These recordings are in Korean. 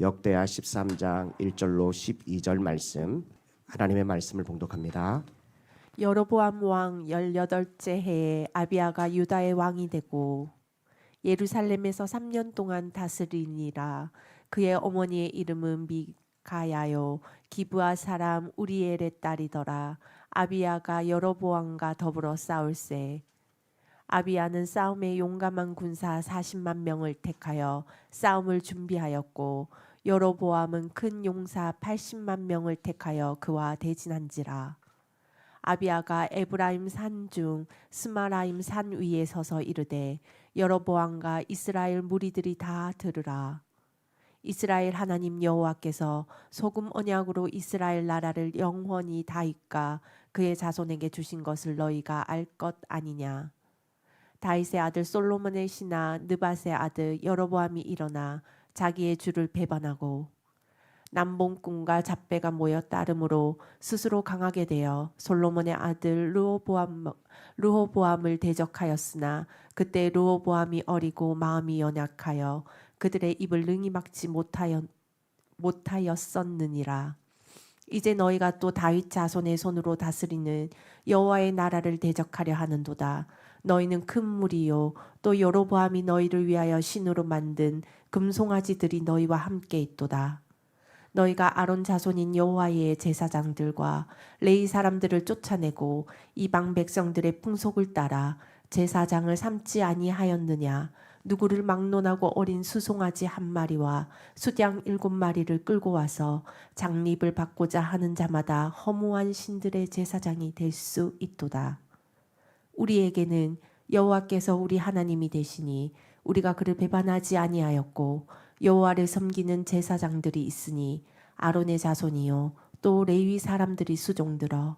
역대하 13장 1절로 12절 말씀, 하나님의 말씀을 봉독합니다. 여로보암 왕 18째 해에 아비야가 유다의 왕이 되고 예루살렘에서 3년 동안 다스리니라. 그의 어머니의 이름은 미가야요 기브아 사람 우리엘의 딸이더라. 아비야가 여로보암과 더불어 싸울세. 아비야는 싸움에 용감한 군사 40만 명을 택하여 싸움을 준비하였고 여로보암은 큰 용사 80만 명을 택하여 그와 대진한지라. 아비야가 에브라임 산 중 스마라임 산 위에 서서 이르되 여로보암과 이스라엘 무리들이 다 들으라. 이스라엘 하나님 여호와께서 소금 언약으로 이스라엘 나라를 영원히 다윗과 그의 자손에게 주신 것을 너희가 알 것 아니냐. 다윗의 아들 솔로몬의 신하 느밧의 아들 여로보암이 일어나 자기의 주를 배반하고 남봉꾼과 잡배가 모여 따름으로 스스로 강하게 되어 솔로몬의 아들 르호보암을 대적하였으나 그때 르호보암이 어리고 마음이 연약하여 그들의 입을 능히 막지 못하였었느니라. 이제 너희가 또 다윗 자손의 손으로 다스리는 여호와의 나라를 대적하려 하는도다. 너희는 큰 무리요 또 여로보암이 너희를 위하여 신으로 만든 금송아지들이 너희와 함께 있도다. 너희가 아론 자손인 여호와의 제사장들과 레위 사람들을 쫓아내고 이방 백성들의 풍속을 따라 제사장을 삼지 아니하였느냐. 누구를 막론하고 어린 수송아지 한 마리와 수양 7마리를 끌고 와서 장립을 받고자 하는 자마다 허무한 신들의 제사장이 될 수 있도다. 우리에게는 여호와께서 우리 하나님이 되시니 우리가 그를 배반하지 아니하였고 여호와를 섬기는 제사장들이 있으니 아론의 자손이요 또 레위 사람들이 수종들어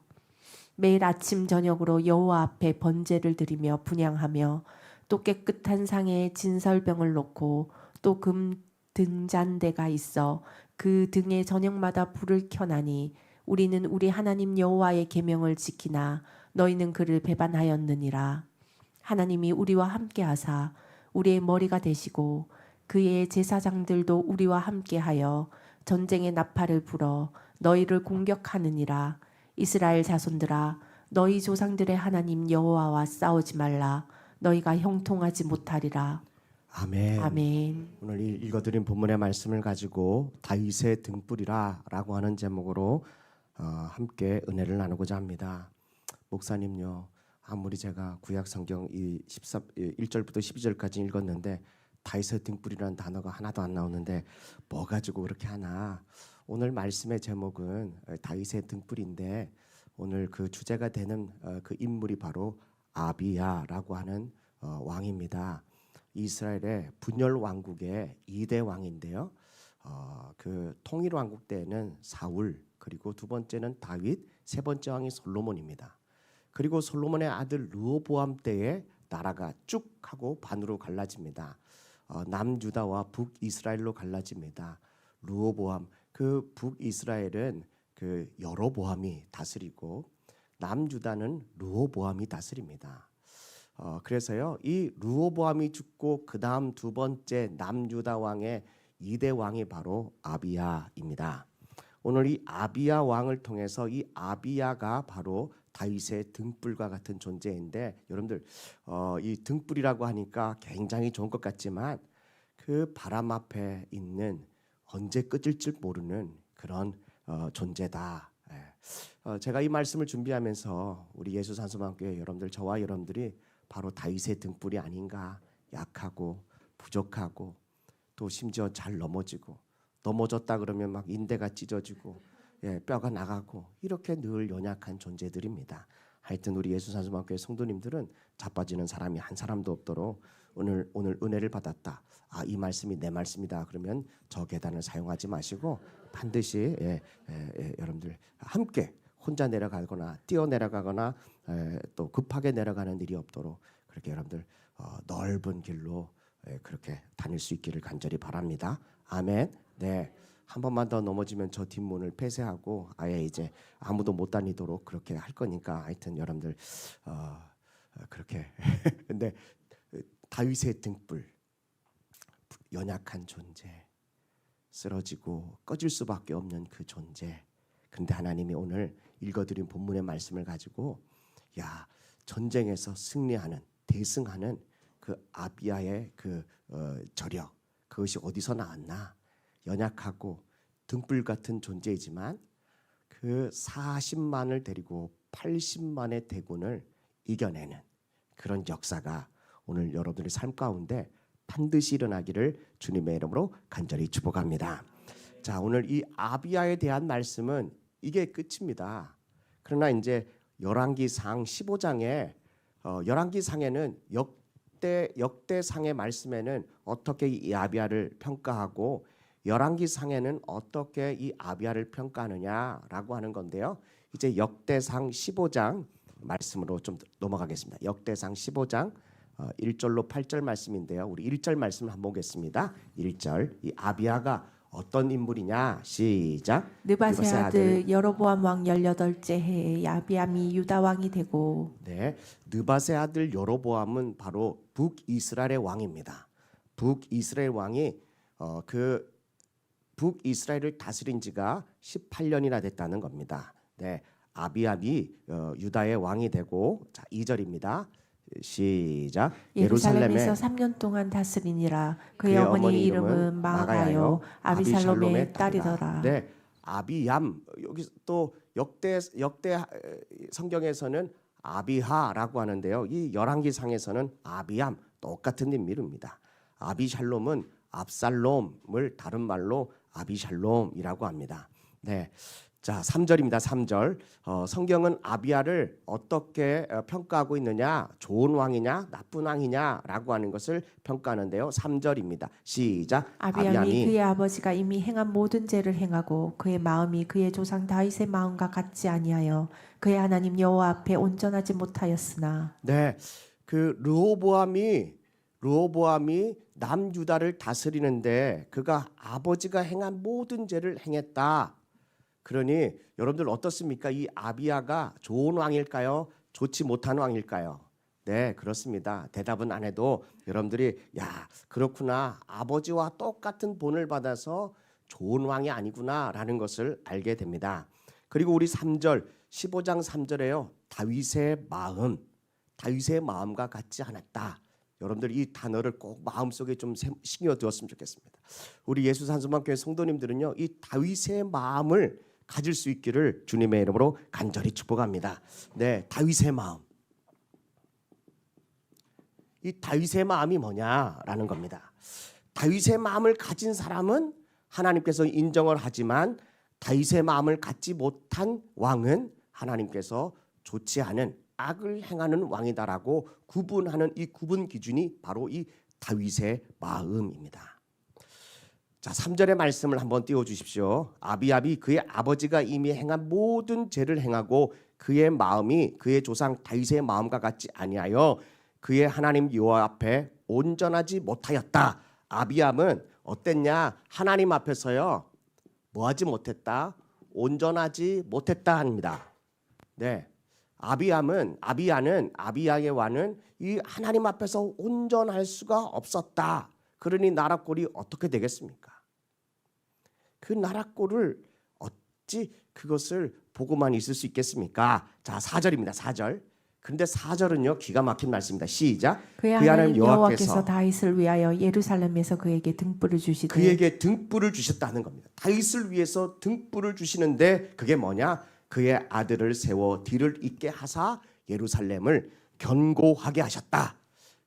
매일 아침 저녁으로 여호와 앞에 번제를 드리며 분향하며 또 깨끗한 상에 진설병을 놓고 또 금 등잔대가 있어 그 등에 저녁마다 불을 켜나니 우리는 우리 하나님 여호와의 계명을 지키나 너희는 그를 배반하였느니라. 하나님이 우리와 함께 하사 우리의 머리가 되시고 그의 제사장들도 우리와 함께하여 전쟁의 나팔을 불어 너희를 공격하느니라. 이스라엘 자손들아 너희 조상들의 하나님 여호와와 싸우지 말라. 너희가 형통하지 못하리라. 아멘. 아멘. 오늘 읽어드린 본문의 말씀을 가지고 다윗의 등불이라 라고 하는 제목으로 함께 은혜를 나누고자 합니다. 목사님요, 아무리 제가 구약 성경 1절부터 12절까지 읽었는데 다윗의 등불이라는 단어가 하나도 안 나오는데 뭐 가지고 그렇게 하나. 오늘 말씀의 제목은 다윗의 등불인데 오늘 그 주제가 되는 그 인물이 바로 아비야라고 하는 왕입니다. 이스라엘의 분열 왕국의 2대 왕인데요. 그 통일 왕국 때에는 사울, 그리고 두 번째는 다윗, 세 번째 왕이 솔로몬입니다. 그리고 솔로몬의 아들 르호보암 때에 나라가 쭉 하고 반으로 갈라집니다. 남유다와 북이스라엘로 갈라집니다. 르호보암, 그 북이스라엘은 그 여로보암이 다스리고 남유다는 르호보암이 다스립니다. 그래서요, 이 르호보암이 죽고 그 다음 두 번째 남유다 왕의 2대 왕이 바로 아비야입니다. 오늘 이 아비야 왕을 통해서 이 아비야가 바로 다윗의 등불과 같은 존재인데, 여러분들 이 등불이라고 하니까 굉장히 좋은 것 같지만 그 바람 앞에 있는 언제 꺼질 줄 모르는 그런 존재다. 제가 이 말씀을 준비하면서 우리 예수산소만교회 여러분들, 저와 여러분들이 바로 다윗의 등불이 아닌가. 약하고 부족하고 또 심지어 잘 넘어졌다 그러면 막 인대가 찢어지고 뼈가 나가고 이렇게 늘 연약한 존재들입니다. 하여튼 우리 예수산소만교회 성도님들은 자빠지는 사람이 한 사람도 없도록 오늘 은혜를 받았다. 이 말씀이 내 말씀이다. 그러면 저 계단을 사용하지 마시고 반드시 여러분들 함께 혼자 내려가거나 뛰어 내려가거나 또 급하게 내려가는 일이 없도록 그렇게 여러분들 넓은 길로 그렇게 다닐 수 있기를 간절히 바랍니다. 아멘. 네. 한 번만 더 넘어지면 저 뒷문을 폐쇄하고 아예 이제 아무도 못 다니도록 그렇게 할 거니까 하여튼 여러분들 그렇게 근데 다윗의 등불, 연약한 존재, 쓰러지고 꺼질 수밖에 없는 그 존재. 근데 하나님이 오늘 읽어드린 본문의 말씀을 가지고 야, 전쟁에서 승리하는 대승하는 그 아비야의 그 저력, 그것이 어디서 나왔나? 연약하고 등불 같은 존재이지만 그 40만을 데리고 80만의 대군을 이겨내는 그런 역사가 오늘 여러분들의 삶 가운데 반드시 일어나기를 주님의 이름으로 간절히 축복합니다. 자, 오늘 이 아비야에 대한 말씀은 이게 끝입니다. 그러나 이제 열왕기상 15장에 열왕기상에는 역대상의 말씀에는 어떻게 이 아비야를 평가하고 열왕기상에는 어떻게 이 아비야를 평가하느냐라고 하는 건데요. 이제 역대상 15장 말씀으로 좀 넘어가겠습니다. 역대상 15장 1절로 8절 말씀인데요. 우리 1절 말씀을 한번 보겠습니다. 1절. 이 아비야가 어떤 인물이냐? 시작. 느바세 아들 여로보암 왕 18째 해에 아비암이 유다 왕이 되고 네, 느바세 아들 여로보암은 바로 북이스라엘의 왕입니다. 북이스라엘 왕이 그 북이스라엘을 다스린 지가 18년이나 됐다는 겁니다. 네, 아비암이 유다의 왕이 되고 자, 2절입니다. 시작. 예루살렘에서 3년 동안 다스리니라. 그의 어머니 이름은 마아가요 아비살롬의 딸이더라. 네, 아비얌. 여기 또 역대 성경에서는 아비하라고 하는데요. 이 열왕기상에서는 아비얌 똑같은 인물입니다. 아비샬롬은 압살롬을 다른 말로 아비샬롬이라고 합니다. 네. 자, 3절입니다. 3절. 성경은 아비야를 어떻게 평가하고 있느냐? 좋은 왕이냐, 나쁜 왕이냐라고 하는 것을 평가하는데요. 3절입니다. 시작. 아비암이 그의 아버지가 이미 행한 모든 죄를 행하고 그의 마음이 그의 조상 다윗의 마음과 같지 아니하여 그의 하나님 여호와 앞에 온전하지 못하였으나. 네, 그 르호보암이 남유다를 다스리는데 그가 아버지가 행한 모든 죄를 행했다. 그러니 여러분들 어떻습니까? 이 아비야가 좋은 왕일까요? 좋지 못한 왕일까요? 네, 그렇습니다. 대답은 안 해도 여러분들이 야, 그렇구나. 아버지와 똑같은 본을 받아서 좋은 왕이 아니구나라는 것을 알게 됩니다. 그리고 우리 3절, 15장 3절에요. 다윗의 마음과 같지 않았다. 여러분들 이 단어를 꼭 마음속에 좀 신경 두었으면 좋겠습니다. 우리 예수산소만교회 성도님들은요, 이 다윗의 마음을 가질 수 있기를 주님의 이름으로 간절히 축복합니다. 네, 다윗의 마음. 이 다윗의 마음이 뭐냐라는 겁니다. 다윗의 마음을 가진 사람은 하나님께서 인정을 하지만 다윗의 마음을 갖지 못한 왕은 하나님께서 좋지 않은 악을 행하는 왕이다라고 구분하는 이 구분 기준이 바로 이 다윗의 마음입니다. 자, 3절의 말씀을 한번 띄워 주십시오. 아비압이 그의 아버지가 이미 행한 모든 죄를 행하고 그의 마음이 그의 조상 다윗의 마음과 같지 아니하여 그의 하나님 여호와 앞에 온전하지 못하였다. 아비압은 어땠냐? 하나님 앞에서요. 뭐하지 못했다? 온전하지 못했다 합니다. 네. 아비야의 왕은 이 하나님 앞에서 온전할 수가 없었다. 그러니 나라 꼴이 어떻게 되겠습니까? 그 나라 꼴을 어찌 그것을 보고만 있을 수 있겠습니까? 자, 4절입니다. 4절. 그런데 4절은요 기가 막힌 말씀입니다. 시작. 그의 하나님 여호와께서 다윗을 위하여 예루살렘에서 그에게 등불을 주시되 그에게 등불을 주셨다는 겁니다. 다윗을 위해서 등불을 주시는데 그게 뭐냐? 그의 아들을 세워 뒤를 잇게 하사 예루살렘을 견고하게 하셨다.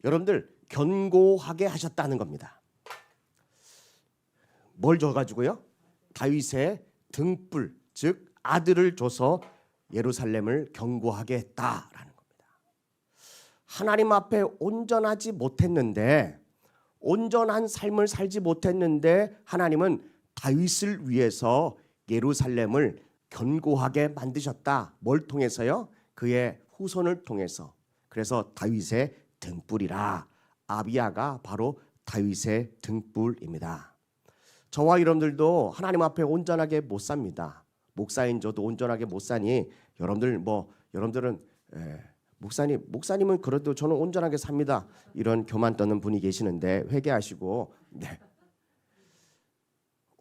여러분들 견고하게 하셨다는 겁니다. 뭘 줘가지고요? 다윗의 등불, 즉 아들을 줘서 예루살렘을 견고하게 했다라는 겁니다. 하나님 앞에 온전하지 못했는데, 온전한 삶을 살지 못했는데 하나님은 다윗을 위해서 예루살렘을 견고하게 만드셨다. 뭘 통해서요? 그의 후손을 통해서. 그래서 다윗의 등불이라. 아비야가 바로 다윗의 등불입니다. 저와 여러분들도 하나님 앞에 온전하게 못 삽니다. 목사인 저도 온전하게 못 사니 여러분들은 목사님은 그래도 저는 온전하게 삽니다. 이런 교만 떠는 분이 계시는데 회개하시고 네.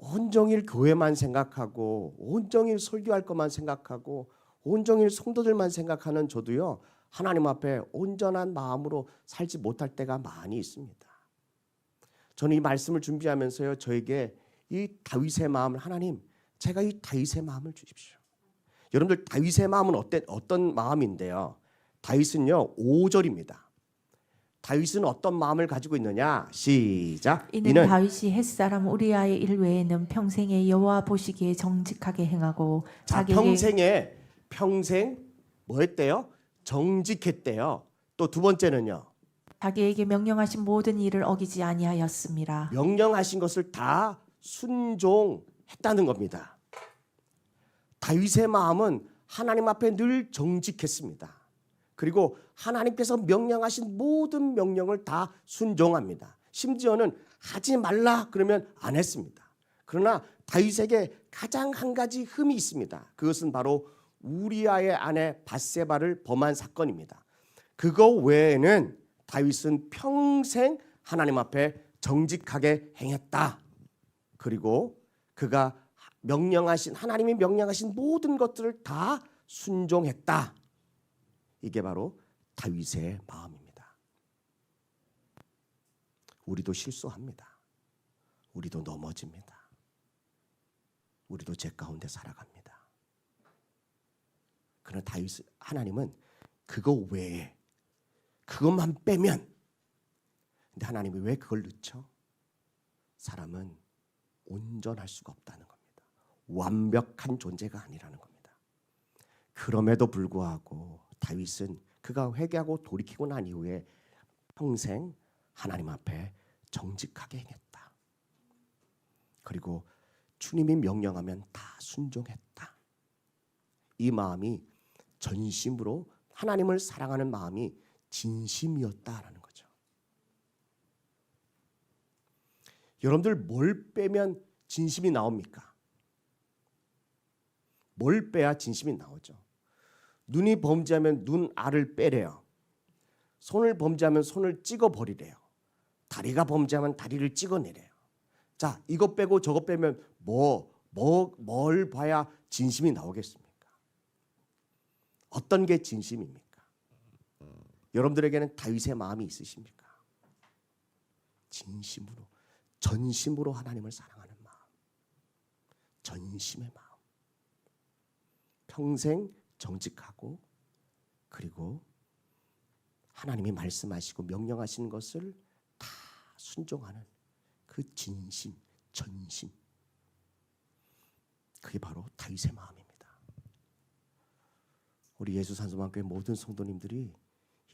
온종일 교회만 생각하고 온종일 설교할 것만 생각하고 온종일 성도들만 생각하는 저도요, 하나님 앞에 온전한 마음으로 살지 못할 때가 많이 있습니다. 저는 이 말씀을 준비하면서요, 저에게 이 다윗의 마음을, 하나님, 제가 이 다윗의 마음을 주십시오. 여러분들, 다윗의 마음은 어떤 마음인데요? 다윗은요, 5절입니다. 다윗은 어떤 마음을 가지고 있느냐? 시작. 이는 다윗이 햇사람 우리아의 일 외에는 평생에 여호와 보시기에 정직하게 행하고 자, 자기에게 평생 뭐 했대요? 정직했대요. 또 두 번째는요, 자기에게 명령하신 모든 일을 어기지 아니하였습니다. 명령하신 것을 다 순종했다는 겁니다. 다윗의 마음은 하나님 앞에 늘 정직했습니다. 그리고 하나님께서 명령하신 모든 명령을 다 순종합니다. 심지어는 하지 말라 그러면 안 했습니다. 그러나 다윗에게 가장 한 가지 흠이 있습니다. 그것은 바로 우리아의 아내 밧세바를 범한 사건입니다. 그거 외에는 다윗은 평생 하나님 앞에 정직하게 행했다. 그리고 그가 하나님이 명령하신 모든 것들을 다 순종했다. 이게 바로 다윗의 마음입니다. 우리도 실수합니다. 우리도 넘어집니다. 우리도 죄 가운데 살아갑니다. 그러나 하나님은 그거 외에, 그것만 빼면, 근데 하나님이 왜 그걸 넣죠? 사람은 온전할 수가 없다는 겁니다. 완벽한 존재가 아니라는 겁니다. 그럼에도 불구하고 다윗은 그가 회개하고 돌이키고 난 이후에 평생 하나님 앞에 정직하게 행했다. 그리고 주님이 명령하면 다 순종했다. 이 마음이 전심으로 하나님을 사랑하는 마음이 진심이었다라는 거죠. 여러분들, 뭘 빼면 진심이 나옵니까? 뭘 빼야 진심이 나오죠? 눈이 범죄하면 눈알을 빼래요. 손을 범죄하면 손을 찍어버리래요. 다리가 범죄하면 다리를 찍어내래요. 자, 이거 빼고 저거 빼면 뭘 봐야 진심이 나오겠습니까? 어떤 게 진심입니까? 여러분들에게는 다윗의 마음이 있으십니까? 진심으로, 전심으로 하나님을 사랑하는 마음, 전심의 마음, 평생 정직하고, 그리고 하나님이 말씀하시고 명령하시는 것을 다 순종하는 그 진심, 전심, 그게 바로 다윗의 마음입니다. 우리 예수산소만교회 모든 성도님들이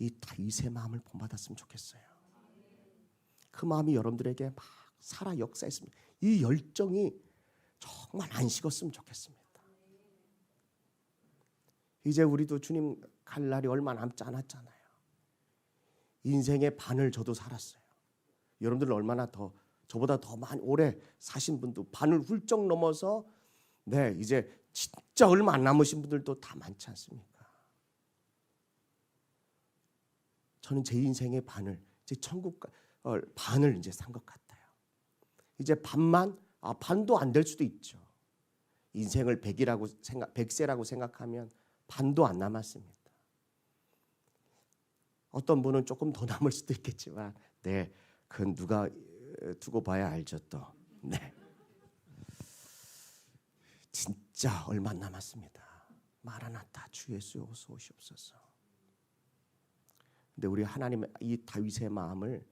이 다윗의 마음을 본받았으면 좋겠어요. 그 마음이 여러분들에게 막 살아 역사했습니다. 이 열정이 정말 안 식었으면 좋겠습니다. 이제 우리도 주님 갈 날이 얼마 남지 않았잖아요. 인생의 반을 저도 살았어요. 여러분들은 얼마나 저보다 더 많이 오래 사신 분도, 반을 훌쩍 넘어서 이제 진짜 얼마 안 남으신 분들도 다 많지 않습니까? 저는 제 인생의 반을, 이제 천국 반을 이제 산 것 같아요. 이제 반도 안 될 수도 있죠. 인생을 100세라고 생각하면 반도 안 남았습니다. 어떤 분은 조금 더 남을 수도 있겠지만, 그건 누가 두고 봐야 알죠 또. 진짜 얼마 안 남았습니다. 마라나타, 주 예수 어서 오시옵소서. 근데 우리 하나님의 이 다윗의 마음을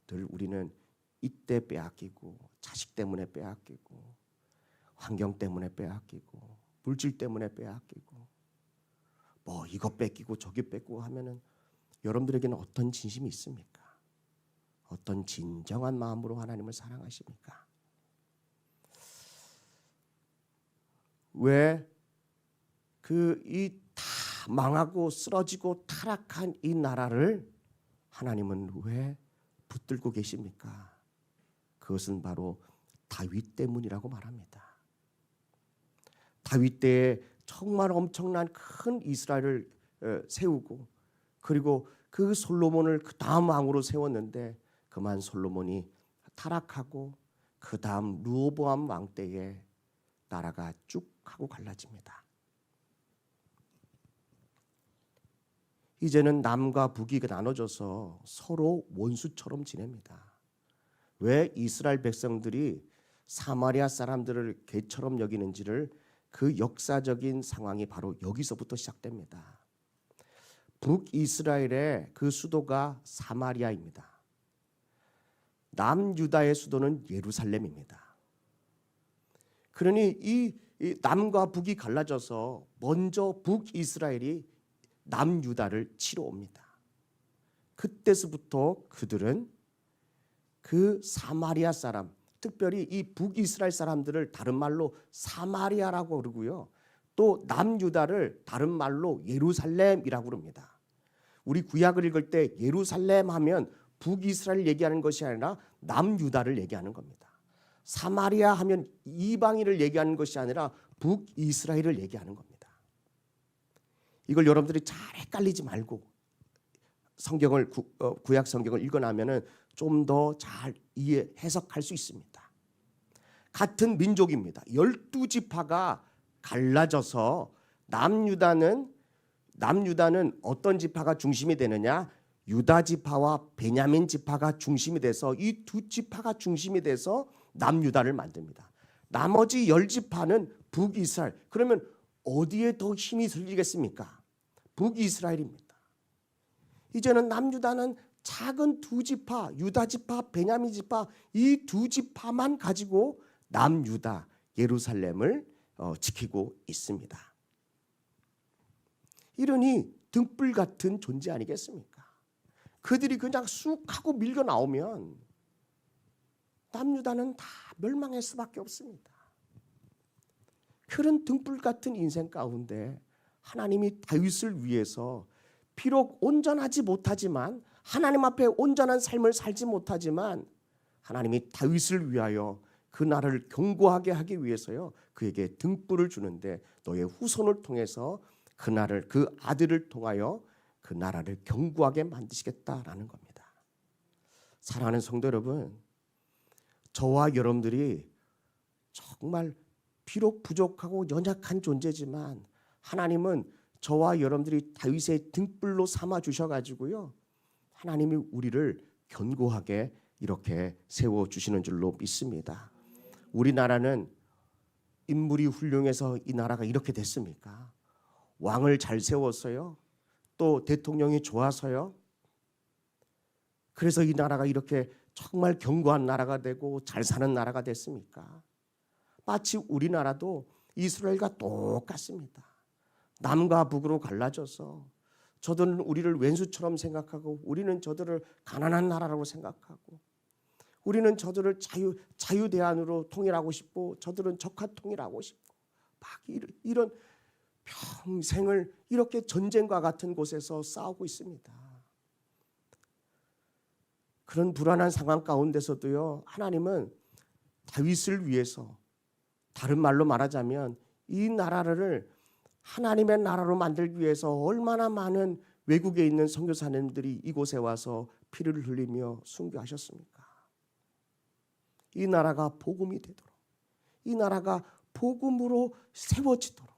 늘 우리는 이때 빼앗기고, 자식 때문에 빼앗기고, 환경 때문에 빼앗기고, 물질 때문에 빼앗기고, 이거 뺏기고 저기 뺏고 하면은 여러분들에게는 어떤 진심이 있습니까? 어떤 진정한 마음으로 하나님을 사랑하십니까? 왜 이 다 망하고 쓰러지고 타락한 이 나라를 하나님은 왜 붙들고 계십니까? 그것은 바로 다윗 때문이라고 말합니다. 다윗 때에 정말 엄청난 큰 이스라엘을 세우고, 그리고 그 솔로몬을 그 다음 왕으로 세웠는데 그만 솔로몬이 타락하고, 그 다음 르호보암 왕 때에 나라가 쭉 하고 갈라집니다. 이제는 남과 북이 나눠져서 서로 원수처럼 지냅니다. 왜 이스라엘 백성들이 사마리아 사람들을 개처럼 여기는지를 그 역사적인 상황이 바로 여기서부터 시작됩니다. 북이스라엘의 그 수도가 사마리아입니다. 남유다의 수도는 예루살렘입니다. 그러니 이 남과 북이 갈라져서 먼저 북이스라엘이 남유다를 치러 옵니다. 그때서부터 그들은 그 사마리아 사람, 특별히 이 북이스라엘 사람들을 다른 말로 사마리아라고 그러고요. 또 남유다를 다른 말로 예루살렘이라고 그럽니다. 우리 구약을 읽을 때 예루살렘 하면 북이스라엘 얘기하는 것이 아니라 남유다를 얘기하는 겁니다. 사마리아 하면 이방인을 얘기하는 것이 아니라 북이스라엘을 얘기하는 겁니다. 이걸 여러분들이 잘 헷갈리지 말고 성경을 구약 성경을 읽어나면은 좀 더 잘 이해 해석할 수 있습니다. 같은 민족입니다. 12지파가 갈라져서 남유다는 어떤 지파가 중심이 되느냐? 유다 지파와 베냐민 지파가 중심이 돼서 이 두 지파가 중심이 돼서 남유다를 만듭니다. 나머지 10지파는 북이스라엘. 그러면 어디에 더 힘이 들리겠습니까? 북이스라엘입니다. 이제는 남유다는 작은 두 지파, 유다 지파, 베냐민 지파 이 두 지파만 가지고 남유다 예루살렘을 지키고 있습니다. 이러니 등불 같은 존재 아니겠습니까? 그들이 그냥 쑥 하고 밀려 나오면 남유다는 다 멸망할 수밖에 없습니다. 그런 등불 같은 인생 가운데 하나님이 다윗을 위해서 비록 온전하지 못하지만 하나님 앞에 온전한 삶을 살지 못하지만 하나님이 다윗을 위하여 그 나라를 견고하게 하기 위해서요 그에게 등불을 주는데 너의 후손을 통해서 그 아들을 통하여 그 나라를 견고하게 만드시겠다라는 겁니다. 사랑하는 성도 여러분, 저와 여러분들이 정말 비록 부족하고 연약한 존재지만 하나님은 저와 여러분들이 다윗의 등불로 삼아 주셔가지고요 하나님이 우리를 견고하게 이렇게 세워주시는 줄로 믿습니다. 우리나라는 인물이 훌륭해서 이 나라가 이렇게 됐습니까? 왕을 잘 세웠어요? 또 대통령이 좋아서요? 그래서 이 나라가 이렇게 정말 견고한 나라가 되고 잘 사는 나라가 됐습니까? 마치 우리나라도 이스라엘과 똑같습니다. 남과 북으로 갈라져서 저들은 우리를 왼수처럼 생각하고 우리는 저들을 가난한 나라라고 생각하고 우리는 저들을 자유대안으로 통일하고 싶고 저들은 적화 통일하고 싶고 막 이런 평생을 이렇게 전쟁과 같은 곳에서 싸우고 있습니다. 그런 불안한 상황 가운데서도요 하나님은 다윗을 위해서 다른 말로 말하자면 이 나라를 하나님의 나라로 만들기 위해서 얼마나 많은 외국에 있는 선교사님들이 이곳에 와서 피를 흘리며 순교하셨습니까? 이 나라가 복음이 되도록 이 나라가 복음으로 세워지도록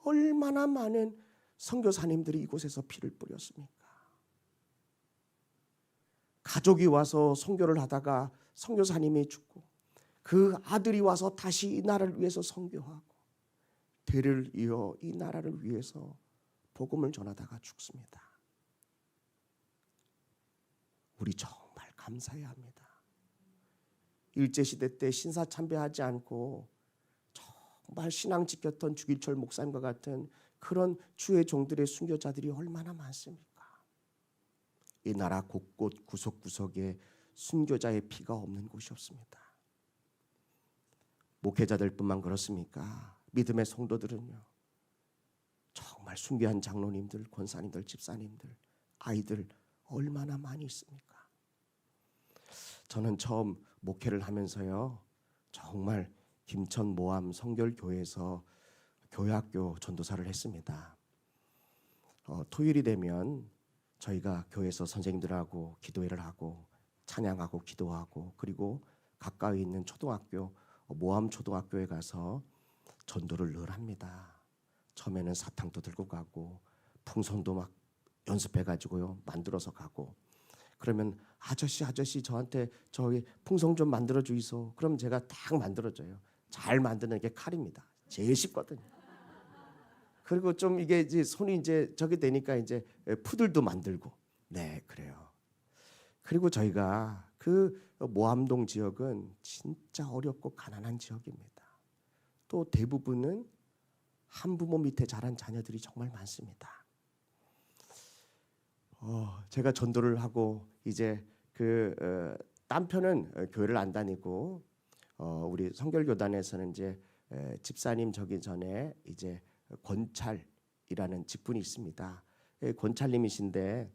얼마나 많은 선교사님들이 이곳에서 피를 뿌렸습니까? 가족이 와서 선교를 하다가 선교사님이 죽고 그 아들이 와서 다시 이 나라를 위해서 선교하고 대를 이어 이 나라를 위해서 복음을 전하다가 죽습니다. 우리 정말 감사해야 합니다. 일제시대 때 신사참배하지 않고 정말 신앙 지켰던 주기철 목사님과 같은 그런 주의 종들의 순교자들이 얼마나 많습니까? 이 나라 곳곳 구석구석에 순교자의 피가 없는 곳이 없습니다. 목회자들뿐만 그렇습니까? 믿음의 성도들은요. 정말 순교한 장로님들, 권사님들, 집사님들, 아이들 얼마나 많이 있습니까? 저는 처음 목회를 하면서요. 정말 김천 모암 성결교회에서 교회학교 전도사를 했습니다. 토요일이 되면 저희가 교회에서 선생님들하고 기도회를 하고 찬양하고 기도하고 그리고 가까이 있는 초등학교 모함 초등학교에 가서 전도를 늘 합니다. 처음에는 사탕도 들고 가고 풍선도 막 연습해가지고요 만들어서 가고 그러면 아저씨 저한테 저기 풍선 좀 만들어 주이소. 그럼 제가 딱 만들어줘요. 잘 만드는 게 칼입니다. 제일 쉽거든요. 그리고 좀 이게 이제 손이 이제 저기 되니까 이제 푸들도 만들고 네 그래요. 그리고 저희가 그 모암동 지역은 진짜 어렵고 가난한 지역입니다. 또 대부분은 한부모 밑에 자란 자녀들이 정말 많습니다. 제가 전도를 하고 이제 남편은 교회를 안 다니고 우리 성결교단에서는 이제 집사님 저기 전에 이제 권찰이라는 직분이 있습니다. 권찰님이신데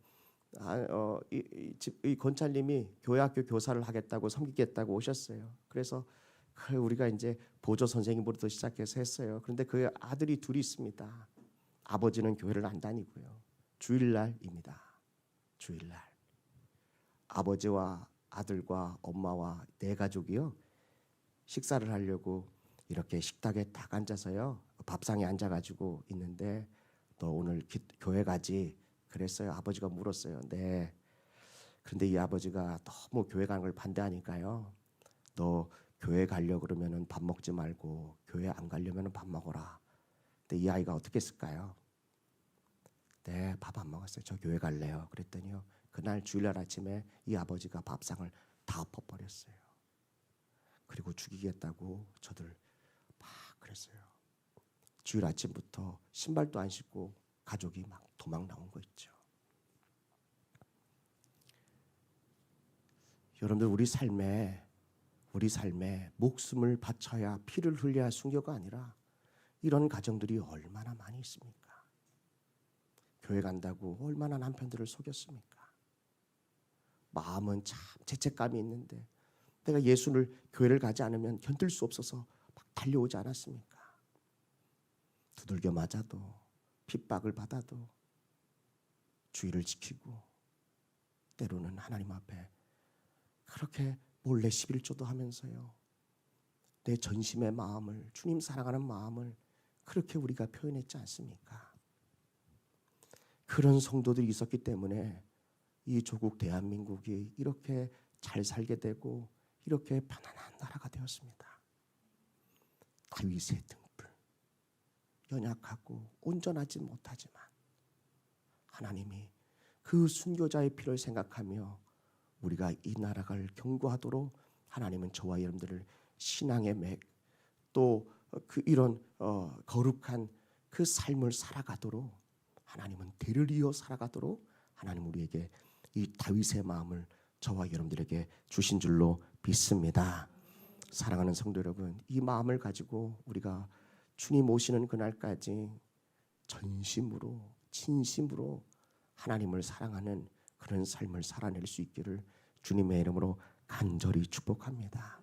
이 권찰님이 교회학교 교사를 하겠다고 섬기겠다고 오셨어요. 그래서 우리가 이제 보조 선생님으로부터 시작해서 했어요. 그런데 그 아들이 둘이 있습니다. 아버지는 교회를 안 다니고요. 주일날입니다. 주일날 아버지와 아들과 엄마와 네 가족이요 식사를 하려고 이렇게 식탁에 딱 앉아서요 밥상에 앉아가지고 있는데 너 오늘 교회 가지? 그랬어요. 아버지가 물었어요. 네. 그런데 이 아버지가 너무 교회 가는 걸 반대하니까요. 너 교회 가려고 그러면은 밥 먹지 말고 교회 안 가려면은 밥 먹어라. 근데 이 아이가 어떻게 했을까요? 네, 밥 안 먹었어요. 저 교회 갈래요. 그랬더니요. 그날 주일날 아침에 이 아버지가 밥상을 다 엎어버렸어요. 그리고 죽이겠다고 저들 막 그랬어요. 주일 아침부터 신발도 안 신고 가족이 막 도망 나온 거 있죠. 여러분들 우리 삶에 목숨을 바쳐야 피를 흘려야 순교가 아니라 이런 가정들이 얼마나 많이 있습니까? 교회 간다고 얼마나 남편들을 속였습니까? 마음은 참 죄책감이 있는데 내가 예수를 교회를 가지 않으면 견딜 수 없어서 막 달려오지 않았습니까? 두들겨 맞아도 핍박을 받아도 주의를 지키고 때로는 하나님 앞에 그렇게 몰래 11조도 하면서요. 내 전심의 마음을 주님 사랑하는 마음을 그렇게 우리가 표현했지 않습니까? 그런 성도들이 있었기 때문에 이 조국 대한민국이 이렇게 잘 살게 되고 이렇게 편안한 나라가 되었습니다. 다윗의 등불 연약하고 온전하지 못하지만 하나님이 그 순교자의 피를 생각하며 우리가 이 나라를 경고하도록 하나님은 저와 여러분들을 신앙의 맥 또 이런 거룩한 그 삶을 살아가도록 하나님은 대를 이어 살아가도록 하나님 우리에게 이 다윗의 마음을 저와 여러분들에게 주신 줄로 믿습니다. 사랑하는 성도 여러분, 이 마음을 가지고 우리가 주님 오시는 그날까지 전심으로 진심으로 하나님을 사랑하는 그런 삶을 살아낼 수 있기를 주님의 이름으로 간절히 축복합니다.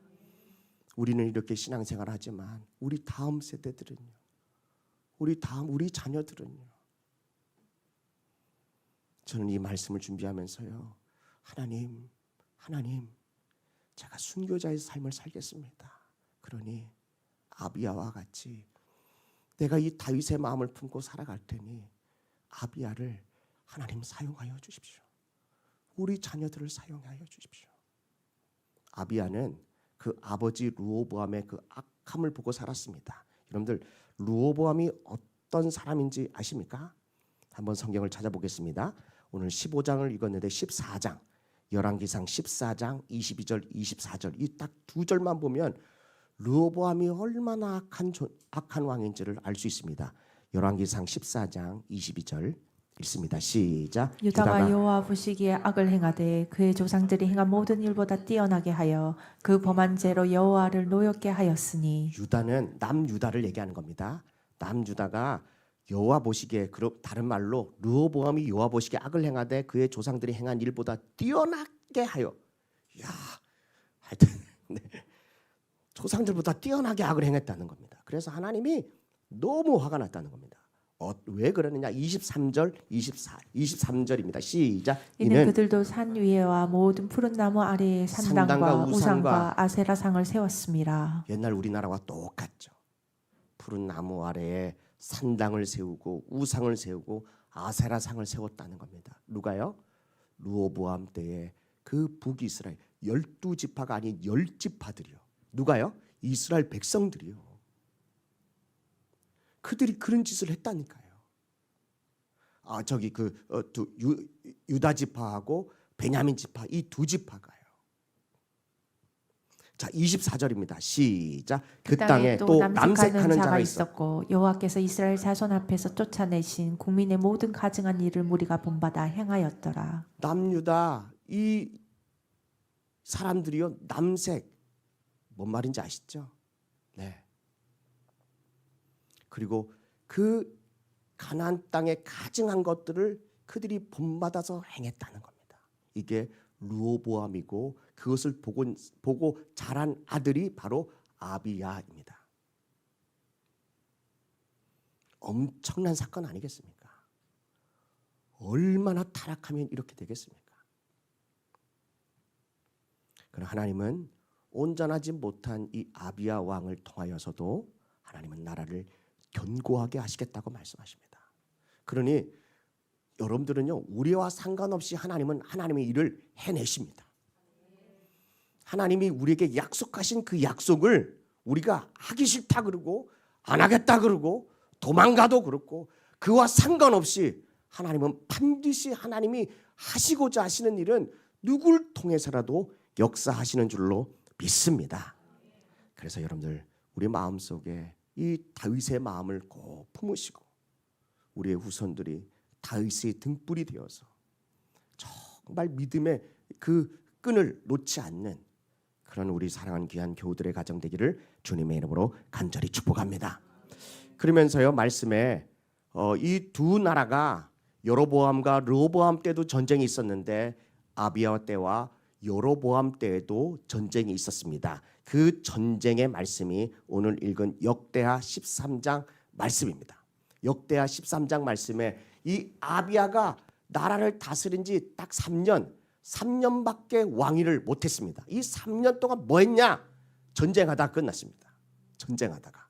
우리는 이렇게 신앙생활을 하지만 우리 다음 세대들은요, 우리 자녀들은요. 저는 이 말씀을 준비하면서요, 하나님, 제가 순교자의 삶을 살겠습니다. 그러니 아비야와 같이 내가 이 다윗의 마음을 품고 살아갈 테니 아비야를 하나님 사용하여 주십시오. 우리 자녀들을 사용하여 주십시오. 아비야는 그 아버지 르호보암의 그 악함을 보고 살았습니다. 여러분들 르호보암이 어떤 사람인지 아십니까? 한번 성경을 찾아보겠습니다. 오늘 15장을 읽었는데 14장 열왕기상 14장 22절 24절 이 딱 두 절만 보면 르호보암이 얼마나 악한 왕인지를 알 수 있습니다. 열왕기상 14장 22절 읽습니다. 시작. 유다가 여호와 보시기에 악을 행하되 그의 조상들이 행한 모든 일보다 뛰어나게 하여 그 범한 죄로 여호와를 노엽게 하였으니. 유다는 남유다를 얘기하는 겁니다. 남유다가 여호와 보시기에 다른 말로 르호보암이 여호와 보시기에 악을 행하되 그의 조상들이 행한 일보다 뛰어나게 하여 하여튼 네. 조상들보다 뛰어나게 악을 행했다는 겁니다. 그래서 하나님이 너무 화가 났다는 겁니다. 왜 그러느냐? 23절, 23절입니다. 시작. 이는 그들도 산 위에와 모든 푸른 나무 아래에 산당과 우상과 아세라상을 세웠습니다. 옛날 우리나라와 똑같죠. 푸른 나무 아래에 산당을 세우고 우상을 세우고 아세라상을 세웠다는 겁니다. 누가요? 르호보암 때에 그 북이스라엘 12지파가 아닌 10지파들이요. 누가요? 이스라엘 백성들이요. 그들이 그런 짓을 했다니까요. 저기 유다 지파하고 베냐민 지파 이 두 지파가요. 자, 24절입니다. 시작. 그 땅에 또 남색하는 자가 있었고 여호와께서 이스라엘 자손 앞에서 쫓아내신 국민의 모든 가증한 일을 무리가 본받아 행하였더라. 남유다 이 사람들이요 남색 뭔 말인지 아시죠? 네. 그리고 그 가나안 땅에 가증한 것들을 그들이 본받아서 행했다는 겁니다. 이게 르호보암이고 그것을 보고 자란 아들이 바로 아비야입니다. 엄청난 사건 아니겠습니까? 얼마나 타락하면 이렇게 되겠습니까? 그러나 하나님은 온전하지 못한 이 아비야 왕을 통하여서도 하나님은 나라를 견고하게 하시겠다고 말씀하십니다. 그러니 여러분들은요 우리와 상관없이 하나님은 하나님의 일을 해내십니다. 하나님이 우리에게 약속하신 그 약속을 우리가 하기 싫다 그러고 안 하겠다 그러고 도망가도 그렇고 그와 상관없이 하나님은 반드시 하나님이 하시고자 하시는 일은 누굴 통해서라도 역사하시는 줄로 믿습니다. 그래서 여러분들 우리 마음속에 이 다윗의 마음을 꼭 품으시고 우리의 후손들이 다윗의 등불이 되어서 정말 믿음의 그 끈을 놓지 않는 그런 우리 사랑하는 귀한 교우들의 가정 되기를 주님의 이름으로 간절히 축복합니다. 그러면서요 말씀에 이 두 나라가 여로보암과 르호보암 때도 전쟁이 있었는데 아비야 때와 여로보암 때에도 전쟁이 있었습니다. 그 전쟁의 말씀이 오늘 읽은 역대하 13장 말씀입니다. 역대하 13장 말씀에 이 아비야가 나라를 다스린 지 딱 3년밖에 왕위를 못했습니다. 이 3년 동안 뭐 했냐? 전쟁하다가 끝났습니다. 전쟁하다가.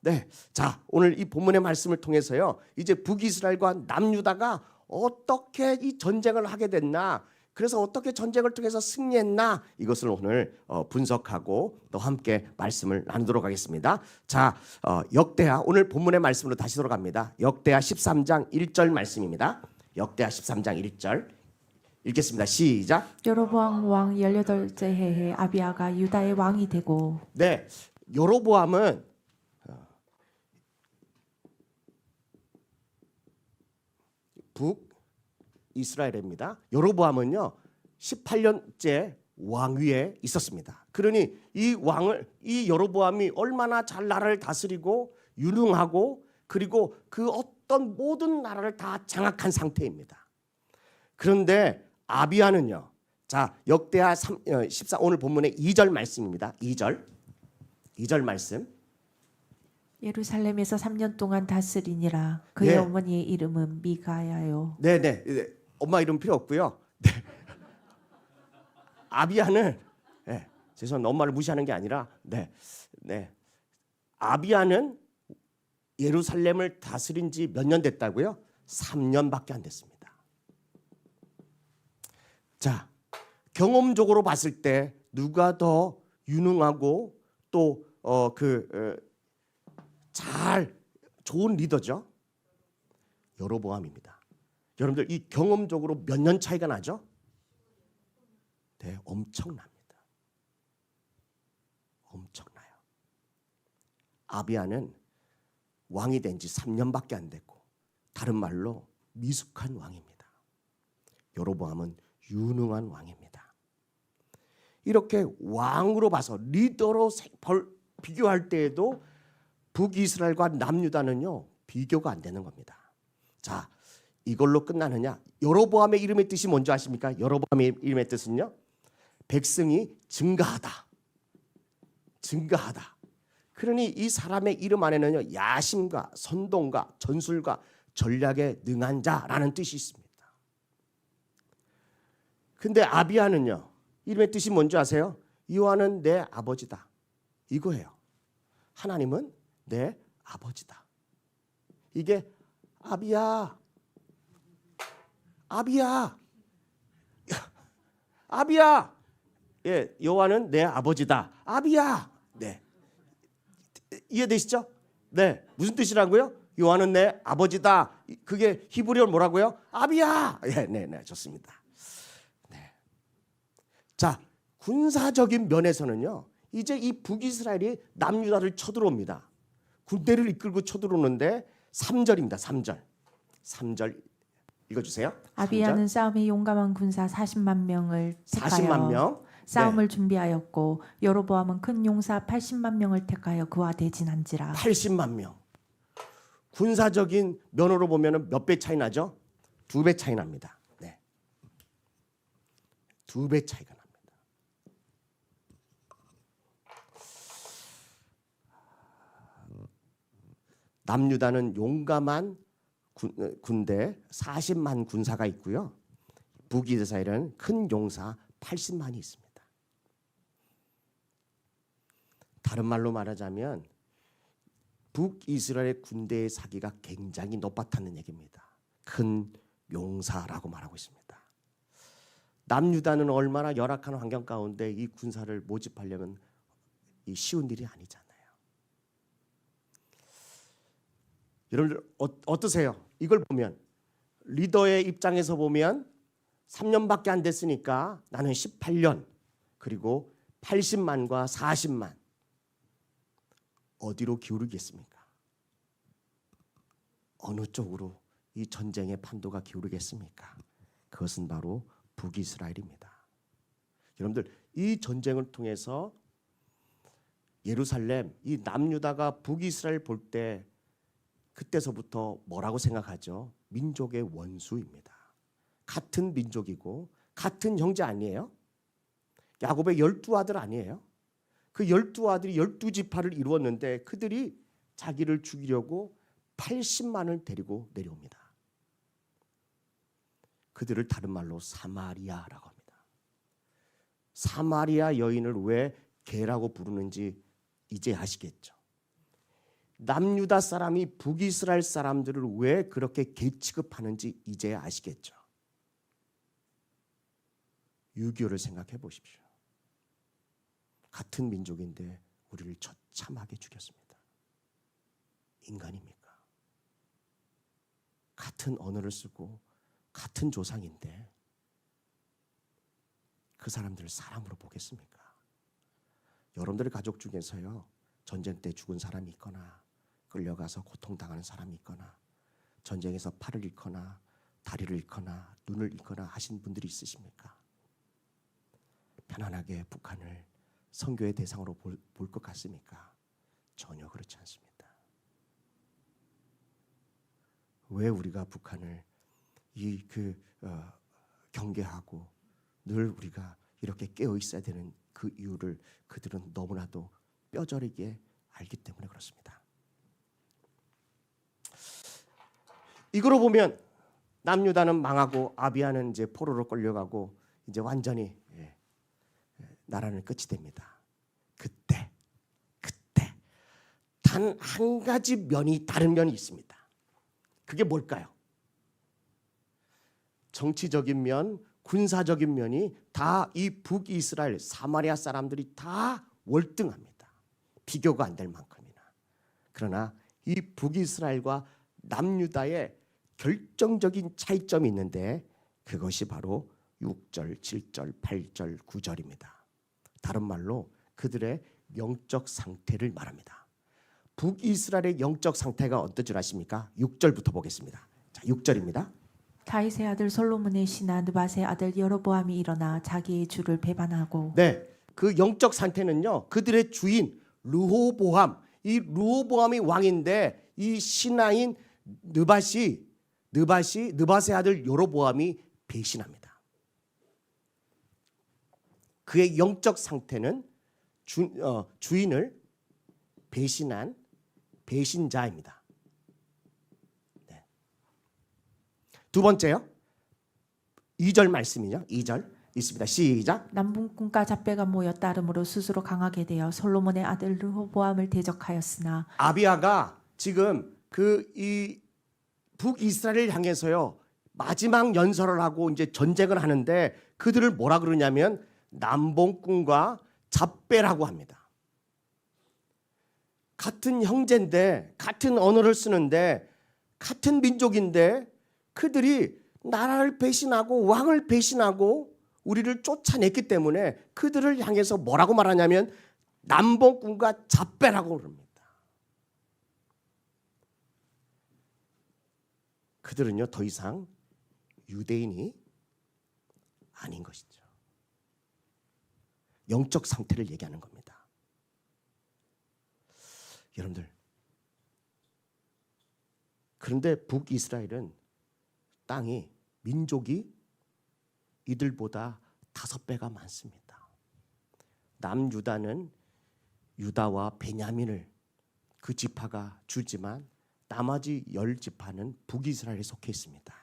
네, 자 오늘 이 본문의 말씀을 통해서요 이제 북이스라엘과 남유다가 어떻게 이 전쟁을 하게 됐나, 그래서 어떻게 전쟁을 통해서 승리했나 이것을 오늘 분석하고 또 함께 말씀을 나누도록 하겠습니다. 자 역대하 오늘 본문의 말씀으로 다시 돌아갑니다. 역대하 13장 1절 말씀입니다. 역대하 13장 1절 읽겠습니다. 시작. 여로보암 왕 18째 해에 아비야가 유다의 왕이 되고. 네, 여로보암은 북이스라엘입니다. 여로보암은요 18년째 왕위에 있었습니다. 그러니 이 여로보암이 얼마나 잘 나라를 다스리고 유능하고 그리고 그 어떤 모든 나라를 다 장악한 상태입니다. 그런데 아비야는요. 자 역대하 14 오늘 본문의 2절 말씀입니다. 2절 말씀. 예루살렘에서 3년 동안 다스리니라. 그의 네. 어머니의 이름은 미가야요. 네네. 엄마 이름 필요 없고요. 네. 아비야는 죄송합니다. 엄마를 무시하는 게 아니라 아비야는 예루살렘을 다스린 지 몇 년 됐다고요? 3년밖에 안 됐습니다. 자 경험적으로 봤을 때 누가 더 유능하고 또 잘 좋은 리더죠? 여로보암입니다. 여러분들 이 경험적으로 몇 년 차이가 나죠? 네, 엄청납니다. 엄청나요. 아비야는 왕이 된 지 3년밖에 안 됐고 다른 말로 미숙한 왕입니다. 여로보암은 유능한 왕입니다. 이렇게 왕으로 봐서 리더로 비교할 때에도 북이스라엘과 남유다는요 비교가 안 되는 겁니다. 자 이걸로 끝나느냐? 여로보암의 이름의 뜻이 뭔지 아십니까? 여로보암의 이름의 뜻은요 백성이 증가하다. 그러니 이 사람의 이름 안에는요, 야심과 선동과 전술과 전략에 능한 자라는 뜻이 있습니다. 근데 아비야는요, 이름의 뜻이 뭔지 아세요? 여호와는 내 아버지다, 이거예요. 하나님은 내 아버지다. 이게 아비야, 아비야, 아비야. 예, 여호와는 내 아버지다. 아비야. 네, 이해되시죠? 네, 무슨 뜻이라고요? 여호와는 내 아버지다. 그게 히브리어 뭐라고요? 아비야. 예, 네, 좋습니다. 네. 자, 군사적인 면에서는요, 이제 이 북이스라엘이 남유다를 쳐들어옵니다. 군대를 이끌고 쳐들어오는데 3절입니다. 3절 읽어주세요. 아비야는 싸움에 용감한 군사 40만 명을 택하여 40만 명. 싸움을 준비하였고 여로보암은 큰 용사 80만 명을 택하여 그와 대진한지라. 80만 명. 군사적인 면으로 보면 몇 배 차이 나죠? 2배 차이 납니다. 네. 2배 차이가 납니다. 남유다는 용감한 군대 40만 군사가 있고요. 북이스라엘은 큰 용사 80만이 있습니다. 다른 말로 말하자면 북이스라엘 군대의 사기가 굉장히 높았다는 얘기입니다. 큰 용사라고 말하고 있습니다. 남유다는 얼마나 열악한 환경 가운데 이 군사를 모집하려면 이 쉬운 일이 아니잖아요. 여러분들 어떠세요? 이걸 보면 리더의 입장에서 보면 3년밖에 안 됐으니까 나는 18년 그리고 80만과 40만 어디로 기울이겠습니까? 어느 쪽으로 이 전쟁의 판도가 기울이겠습니까? 그것은 바로 북이스라엘입니다. 여러분들 이 전쟁을 통해서 예루살렘 이 남유다가 북이스라엘 볼 때 그때서부터 뭐라고 생각하죠? 민족의 원수입니다. 같은 민족이고 같은 형제 아니에요? 야곱의 12아들 아니에요? 그 12아들이 12지파를 이루었는데 그들이 자기를 죽이려고 80만을 데리고 내려옵니다. 그들을 다른 말로 사마리아라고 합니다. 사마리아 여인을 왜 개라고 부르는지 이제 아시겠죠? 남유다 사람이 북이스라엘 사람들을 왜 그렇게 개 취급하는지 이제 아시겠죠? 6.25를 생각해 보십시오. 같은 민족인데 우리를 처참하게 죽였습니다. 인간입니까? 같은 언어를 쓰고 같은 조상인데 그 사람들을 사람으로 보겠습니까? 여러분들의 가족 중에서요, 전쟁 때 죽은 사람이 있거나 끌려가서 고통당하는 사람이 있거나 전쟁에서 팔을 잃거나 다리를 잃거나 눈을 잃거나 하신 분들이 있으십니까? 편안하게 북한을 선교의 대상으로 볼 것 같습니까? 전혀 그렇지 않습니다. 왜 우리가 북한을 경계하고 늘 우리가 이렇게 깨어 있어야 되는 그 이유를 그들은 너무나도 뼈저리게 알기 때문에 그렇습니다. 이거로 보면 남유다는 망하고 아비야는 이제 포로로 끌려가고 이제 완전히 나라는 끝이 됩니다. 그때 단 한 가지 다른 면이 있습니다. 그게 뭘까요? 정치적인 면, 군사적인 면이 다 이 북이스라엘 사마리아 사람들이 다 월등합니다. 비교가 안 될 만큼이나. 그러나 이 북이스라엘과 남유다의 결정적인 차이점이 있는데 그것이 바로 6절, 7절, 8절, 9절입니다. 다른 말로 그들의 영적 상태를 말합니다. 북이스라엘의 영적 상태가 어떤 줄 아십니까? 6절부터 보겠습니다. 자, 6절입니다. 다윗의 아들 솔로몬의 신하 느밧의 아들 여로보암이 일어나 자기의 주를 배반하고. 네, 그 영적 상태는요, 그들의 주인 르호보암, 이 르호보암이 왕인데 이 신하인 느밧의 아들 여로보암이 배신합니다. 그의 영적 상태는 주인을 배신한 배신자입니다. 네. 두 번째요. 2절 말씀이요. 2절 있습니다. 시작. 남분꾼과 잡배가 모여 따름으로 스스로 강하게 되어 솔로몬의 아들 르호보암을 대적하였으나 아비야가 지금 이 북이스라엘을 향해서요 마지막 연설을 하고 이제 전쟁을 하는데 그들을 뭐라 그러냐면 남봉꾼과 잡배라고 합니다. 같은 형제인데 같은 언어를 쓰는데 같은 민족인데 그들이 나라를 배신하고 왕을 배신하고 우리를 쫓아냈기 때문에 그들을 향해서 뭐라고 말하냐면 남봉꾼과 잡배라고 그럽니다. 그들은요 더 이상 유대인이 아닌 것이죠. 영적 상태를 얘기하는 겁니다. 여러분들, 그런데 북이스라엘은 땅이 민족이 이들보다 5배가 많습니다. 남유다는 유다와 베냐민을 그 지파가 주지만 나머지 10지파는 북이스라엘에 속해 있습니다.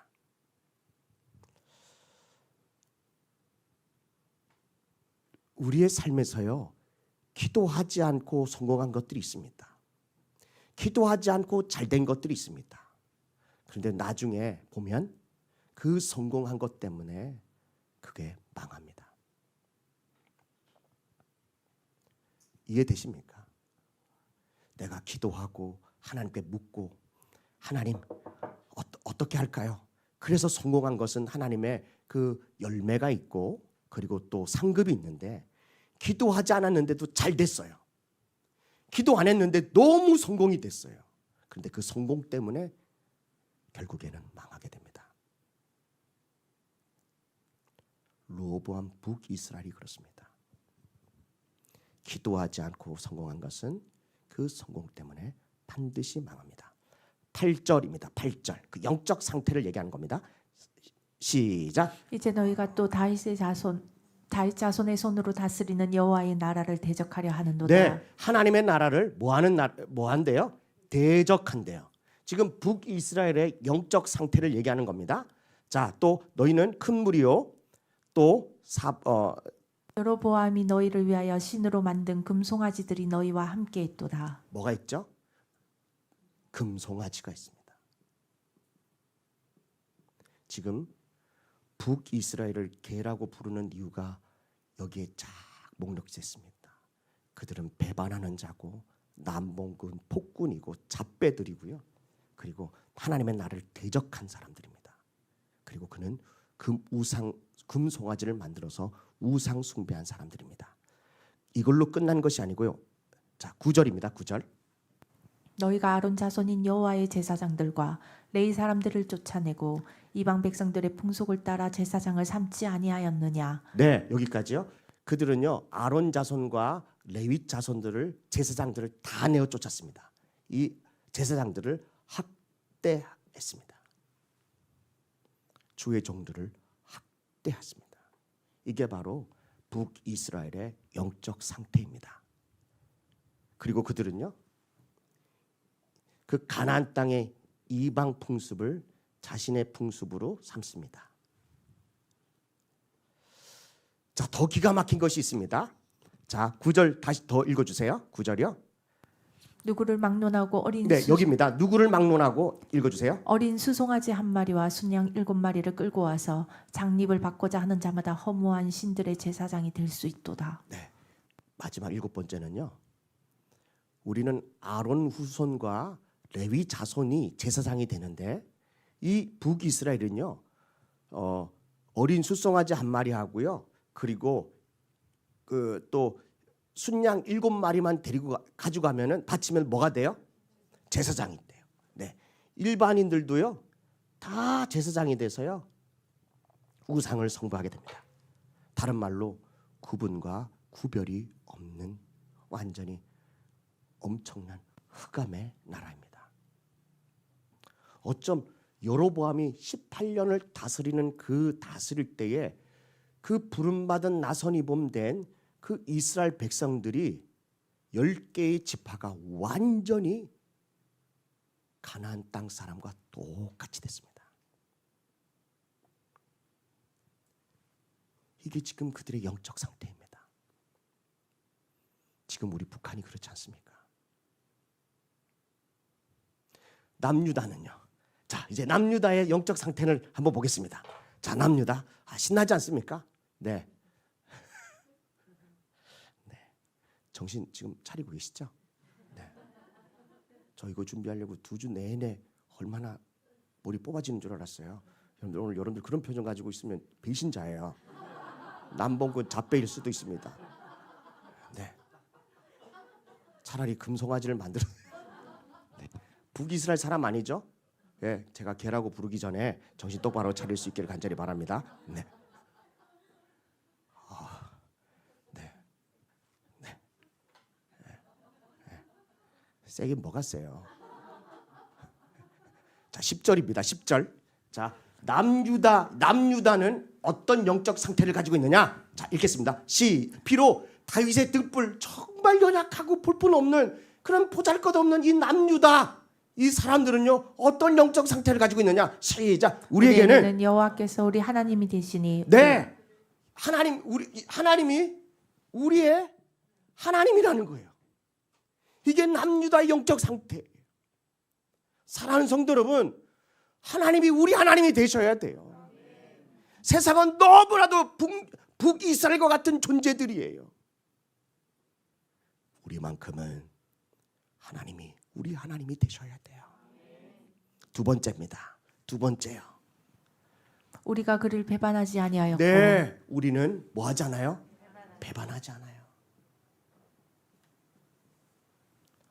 우리의 삶에서요 기도하지 않고 성공한 것들이 있습니다. 기도하지 않고 잘된 것들이 있습니다. 그런데 나중에 보면 그 성공한 것 때문에 그게 망합니다. 이해되십니까? 내가 기도하고 하나님께 묻고 하나님 어떻게 할까요? 그래서 성공한 것은 하나님의 그 열매가 있고 그리고 또 상급이 있는데 기도하지 않았는데도 잘 됐어요. 기도 안 했는데 너무 성공이 됐어요. 그런데 그 성공 때문에 결국에는 망하게 됩니다. 르호보암 북이스라엘이 그렇습니다. 기도하지 않고 성공한 것은 그 성공 때문에 반드시 망합니다. 8절입니다. 8절. 그 영적 상태를 얘기하는 겁니다. 시작. 이제 너희가 또 다윗 자손의 손으로 다스리는 여호와의 나라를 대적하려 하는도다. 네, 하나님의 나라를 뭐 한대요? 대적한대요. 지금 북이스라엘의 영적 상태를 얘기하는 겁니다. 자, 또 너희는 큰 무리요. 또 여로보암이 너희를 위하여 신으로 만든 금송아지들이 너희와 함께 있도다. 뭐가 있죠? 금송아지가 있습니다. 지금 북이스라엘을 개라고 부르는 이유가 여기에 쫙 목록돼 있습니다. 그들은 배반하는 자고 남봉꾼, 폭군이고 잡배들이고요. 그리고 하나님의 나라를 대적한 사람들입니다. 그리고 그는 금송아지를 만들어서 우상 숭배한 사람들입니다. 이걸로 끝난 것이 아니고요. 자, 9절입니다. 9절. 너희가 아론 자손인 여호와의 제사장들과 레위 사람들을 쫓아내고 이방 백성들의 풍속을 따라 제사장을 삼지 아니하였느냐. 네, 여기까지요. 그들은요 아론 자손과 레위 자손들을 제사장들을 다 내어 쫓았습니다. 이 제사장들을 학대했습니다. 주의 종들을 학대했습니다. 이게 바로 북이스라엘의 영적 상태입니다. 그리고 그들은요 그 가나안 땅의 이방 풍습을 자신의 풍습으로 삼습니다. 자, 더 기가 막힌 것이 있습니다. 자, 9절 다시 더 읽어주세요. 9절이요. 누구를 막론하고 네, 여기입니다. 누구를 막론하고 읽어주세요. 어린 수송아지 한 마리와 순양 7마리를 끌고 와서 장립을 받고자 하는 자마다 허무한 신들의 제사장이 될 수 있도다. 네, 마지막 7번째는요. 우리는 아론 후손과 레위 자손이 제사장이 되는데 이 북이스라엘은요 어린 수송아지 한 마리 하고요. 그리고 또 순양 7마리만 데리고 가져가면은 바치면 뭐가 돼요? 제사장이 돼요. 네, 일반인들도요 다 제사장이 돼서요 우상을 숭배하게 됩니다. 다른 말로 구분과 구별이 없는 완전히 엄청난 흑암의 나라입니다. 어쩜 여로보암이 18년을 다스리는 그 다스릴 때에 그 부름받은 나선이 봄된 그 이스라엘 백성들이 10개의 지파가 완전히 가나안 땅 사람과 똑같이 됐습니다. 이게 지금 그들의 영적 상태입니다. 지금 우리 북한이 그렇지 않습니까? 남유다는요. 자, 이제 남유다의 영적 상태를 한번 보겠습니다. 자, 남유다. 신나지 않습니까? 네. 네. 정신 지금 차리고 계시죠? 네. 저 이거 준비하려고 2주 내내 얼마나 머리 뽑아지는 줄 알았어요. 여러분들 오늘 여러분들 그런 표정 가지고 있으면 배신자예요. 남봉꾼 잡배일 수도 있습니다. 네. 차라리 금송아지를 만들어. 네. 북이스라엘 사람 아니죠? 예, 제가 개라고 부르기 전에 정신 똑바로 차릴 수 있기를 간절히 바랍니다. 네. 네. 네. 네. 세긴 뭐가 세요? 자, 10절입니다. 10절. 자, 남유다는 어떤 영적 상태를 가지고 있느냐? 자, 읽겠습니다. 비록 다윗의 등불 정말 연약하고 볼품없는 그런 보잘것없는 이 남유다, 이 사람들은요 어떤 영적 상태를 가지고 있느냐? 시작. 우리에게는 여호와께서 우리 하나님이 되시니 네, 하나님이 우리의 하나님이라는 거예요. 이게 남유다의 영적 상태예요. 사랑하는 성도 여러분, 하나님이 우리 하나님이 되셔야 돼요. 세상은 너무나도 북이스라엘과 같은 존재들이에요. 우리만큼은 하나님이 우리 하나님이 되셔야 돼요. 두 번째입니다. 두 번째요. 우리가 그를 배반하지 아니하였고 네, 우리는 뭐 하잖아요? 배반하지 않아요.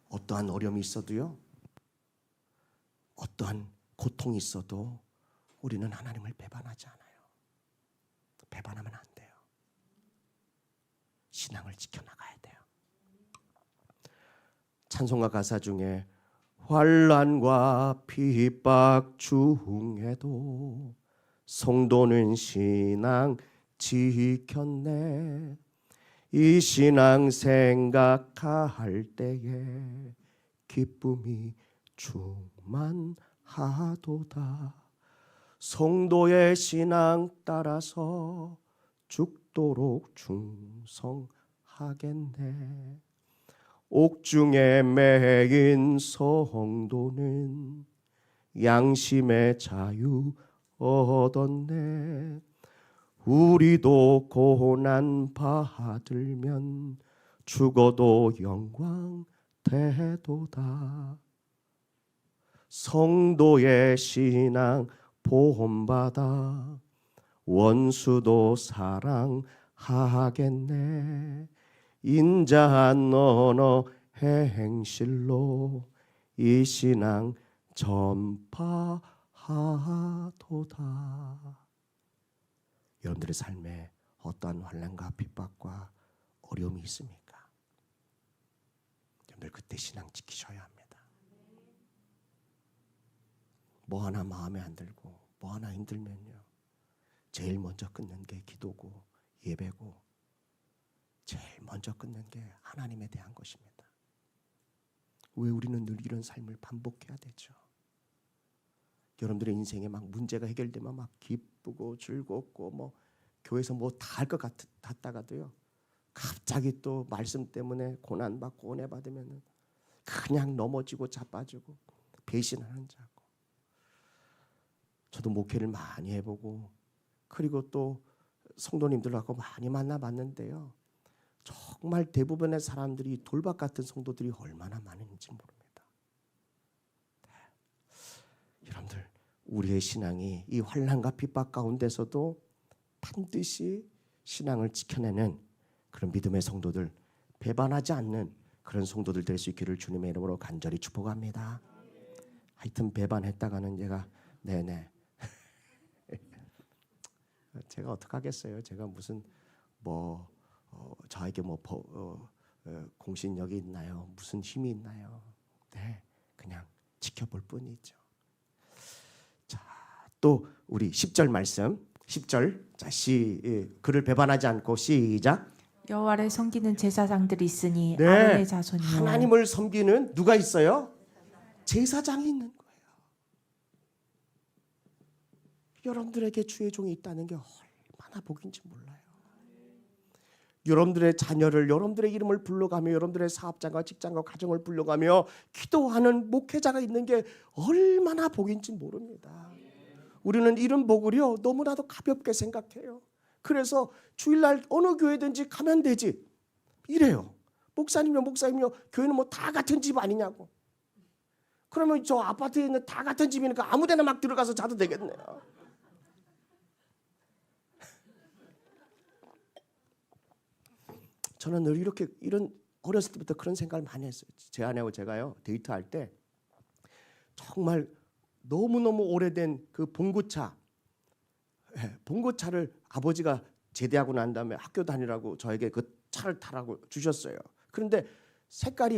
어떠한 어려움이 있어도요, 어떠한 고통이 있어도 우리는 하나님을 배반하지 않아요. 배반하면 안 돼요. 신앙을 지켜나가야 돼요. 찬송가 가사 중에 환난과 핍박 중에도 성도는 신앙 지켰네. 이 신앙 생각할 때에 기쁨이 충만하도다. 성도의 신앙 따라서 죽도록 충성하겠네. 옥중에 매인 성도는 양심의 자유 얻었네. 우리도 고난 받들면 죽어도 영광 되도다. 성도의 신앙 보험받아 원수도 사랑하겠네. 인자한 언어 행실로 이 신앙 전파하도다. 여러분들의 삶에 어떠한 환난과 핍박과 어려움이 있습니까? 여러분들 그때 신앙 지키셔야 합니다. 뭐 하나 마음에 안 들고 뭐 하나 힘들면요, 제일 먼저 끊는 게 기도고 예배고, 제일 먼저 끊는 게 하나님에 대한 것입니다. 왜 우리는 늘 이런 삶을 반복해야 되죠? 여러분들의 인생에 막 문제가 해결되면 막 기쁘고 즐겁고 뭐 교회에서 뭐 다 할 것 같다가도요, 갑자기 또 말씀 때문에 고난받고 은혜 받으면 그냥 넘어지고 자빠지고 배신하는 자고. 저도 목회를 많이 해보고 그리고 또 성도님들하고 많이 만나봤는데요, 정말 대부분의 사람들이 돌박 같은 성도들이 얼마나 많은지 모릅니다. 네. 여러분들, 우리의 신앙이 이 환난과 핍박 가운데서도 반드시 신앙을 지켜내는 그런 믿음의 성도들, 배반하지 않는 그런 성도들 될 수 있기를 주님의 이름으로 간절히 축복합니다. 하여튼 배반했다가는 네네 제가 어떡하겠어요. 제가 무슨 저에게 공신력이 있나요? 무슨 힘이 있나요? 네, 그냥 지켜볼 뿐이죠. 자, 또 우리 10절 말씀, 10절. 자, 그를 배반하지 않고 시작. 여호와를 섬기는 제사장들이 있으니 네. 아론의 자손이요. 하나님을 섬기는 누가 있어요? 제사장이 있는 거예요. 여러분들에게 주의 종이 있다는 게 얼마나 복인지 몰라요. 여러분들의 자녀를 여러분들의 이름을 불러가며 여러분들의 사업장과 직장과 가정을 불러가며 기도하는 목회자가 있는 게 얼마나 복인지 모릅니다. 우리는 이런 복을요 너무나도 가볍게 생각해요. 그래서 주일날 어느 교회든지 가면 되지 이래요. 목사님요 교회는 뭐 다 같은 집 아니냐고. 그러면 저 아파트에 있는 다 같은 집이니까 아무데나 막 들어가서 자도 되겠네요. 저는 늘 이런 어렸을 때부터 그런 생각을 많이 했어요. 제 아내하고 제가요 데이트할 때 정말 너무너무 오래된 그 봉고차를 아버지가 제대하고 난 다음에 학교 다니라고 저에게 그 차를 타라고 주셨어요. 그런데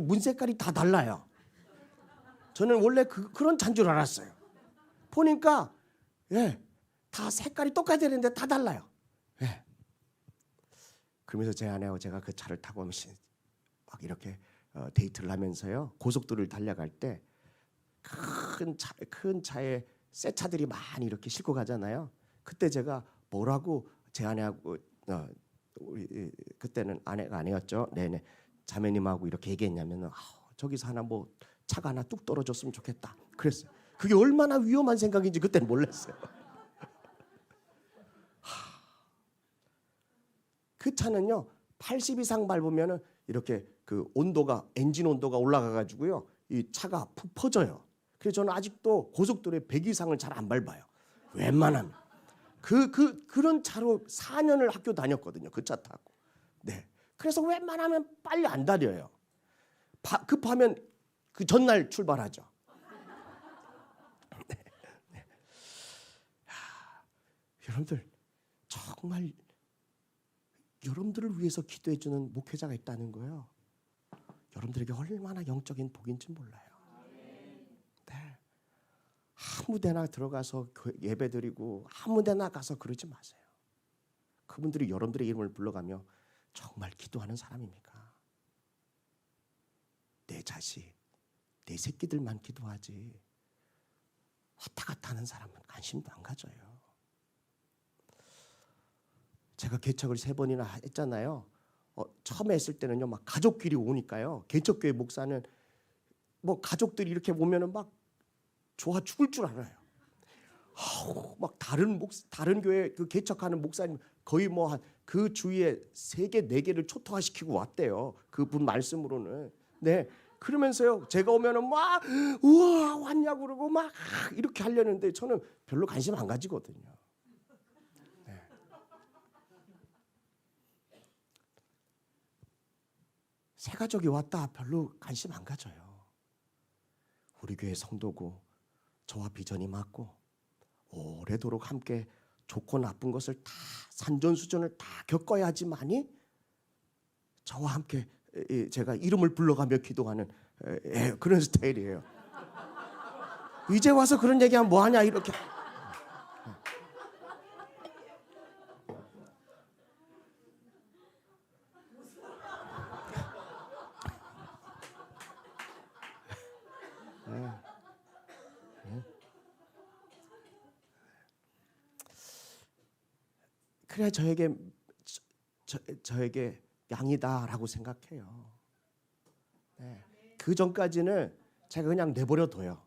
문 색깔이 다 달라요. 저는 원래 그런 차인 줄 알았어요. 보니까 다 색깔이 똑같아야 되는데 다 달라요. 그러면서 제 아내하고 제가 그 차를 타고 막 이렇게 데이트를 하면서요 고속도로를 달려갈 때 큰 차에 새 차들이 많이 이렇게 싣고 가잖아요. 그때 제가 뭐라고 제 아내하고 우리 그때는 아내가 아니었죠. 네네 자매님하고 이렇게 얘기했냐면은 저기서 하나 뭐 차가 하나 뚝 떨어졌으면 좋겠다. 그랬어요. 그게 얼마나 위험한 생각인지 그때는 몰랐어요. 그 차는요 80 이상 밟으면은 이렇게 그 엔진 온도가 올라가 가지고요 이 차가 푹 퍼져요. 그래서 저는 아직도 고속도로에 100 이상을 잘 안 밟아요. 웬만하면 그런 차로 4년을 학교 다녔거든요. 그 차 타고. 네. 그래서 웬만하면 빨리 안 다녀요. 급하면 그 전날 출발하죠. 네. 네. 여러분들 정말 여러분들을 위해서 기도해 주는 목회자가 있다는 거예요. 여러분들에게 얼마나 영적인 복인지 몰라요. 네. 아무데나 들어가서 예배드리고 아무데나 가서 그러지 마세요. 그분들이 여러분들의 이름을 불러가며 정말 기도하는 사람입니까? 내 자식, 내 새끼들만 기도하지 왔다 갔다 하는 사람은 관심도 안 가져요. 제가 개척을 3번이나 했잖아요. 처음에 했을 때는요 막 가족끼리 오니까요 개척교회 목사는 뭐 가족들이 이렇게 오면은 막 좋아 죽을 줄 알아요. 막 다른 교회 그 개척하는 목사님 거의 뭐 한 그 주위에 3개 4개를 초토화시키고 왔대요. 그분 말씀으로는. 네. 그러면서요 제가 오면은 막 우와 왔냐고 그러고 막 이렇게 하려는데 저는 별로 관심 안 가지거든요. 네. 새 가족이 왔다 별로 관심 안 가져요. 우리 교회 성도고 저와 비전이 맞고 오래도록 함께 좋고 나쁜 것을 다 산전수전을 다 겪어야지만이 저와 함께 제가 이름을 불러가며 기도하는 그런 스타일이에요. 이제 와서 그런 얘기하면 뭐하냐 이렇게. 그래 저에게 양이다라고 생각해요. 네. 그 전까지는 제가 그냥 내버려둬요.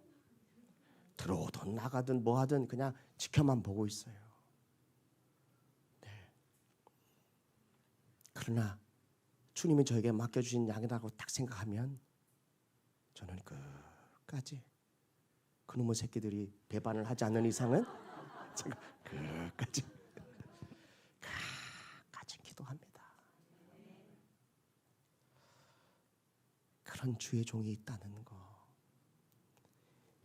들어오든 나가든 뭐하든 그냥 지켜만 보고 있어요. 네. 그러나 주님이 저에게 맡겨주신 양이라고 딱 생각하면 저는 끝까지 그놈의 새끼들이 배반을 하지 않는 이상은 제가 끝까지 기도합니다. 그런 주의 종이 있다는 거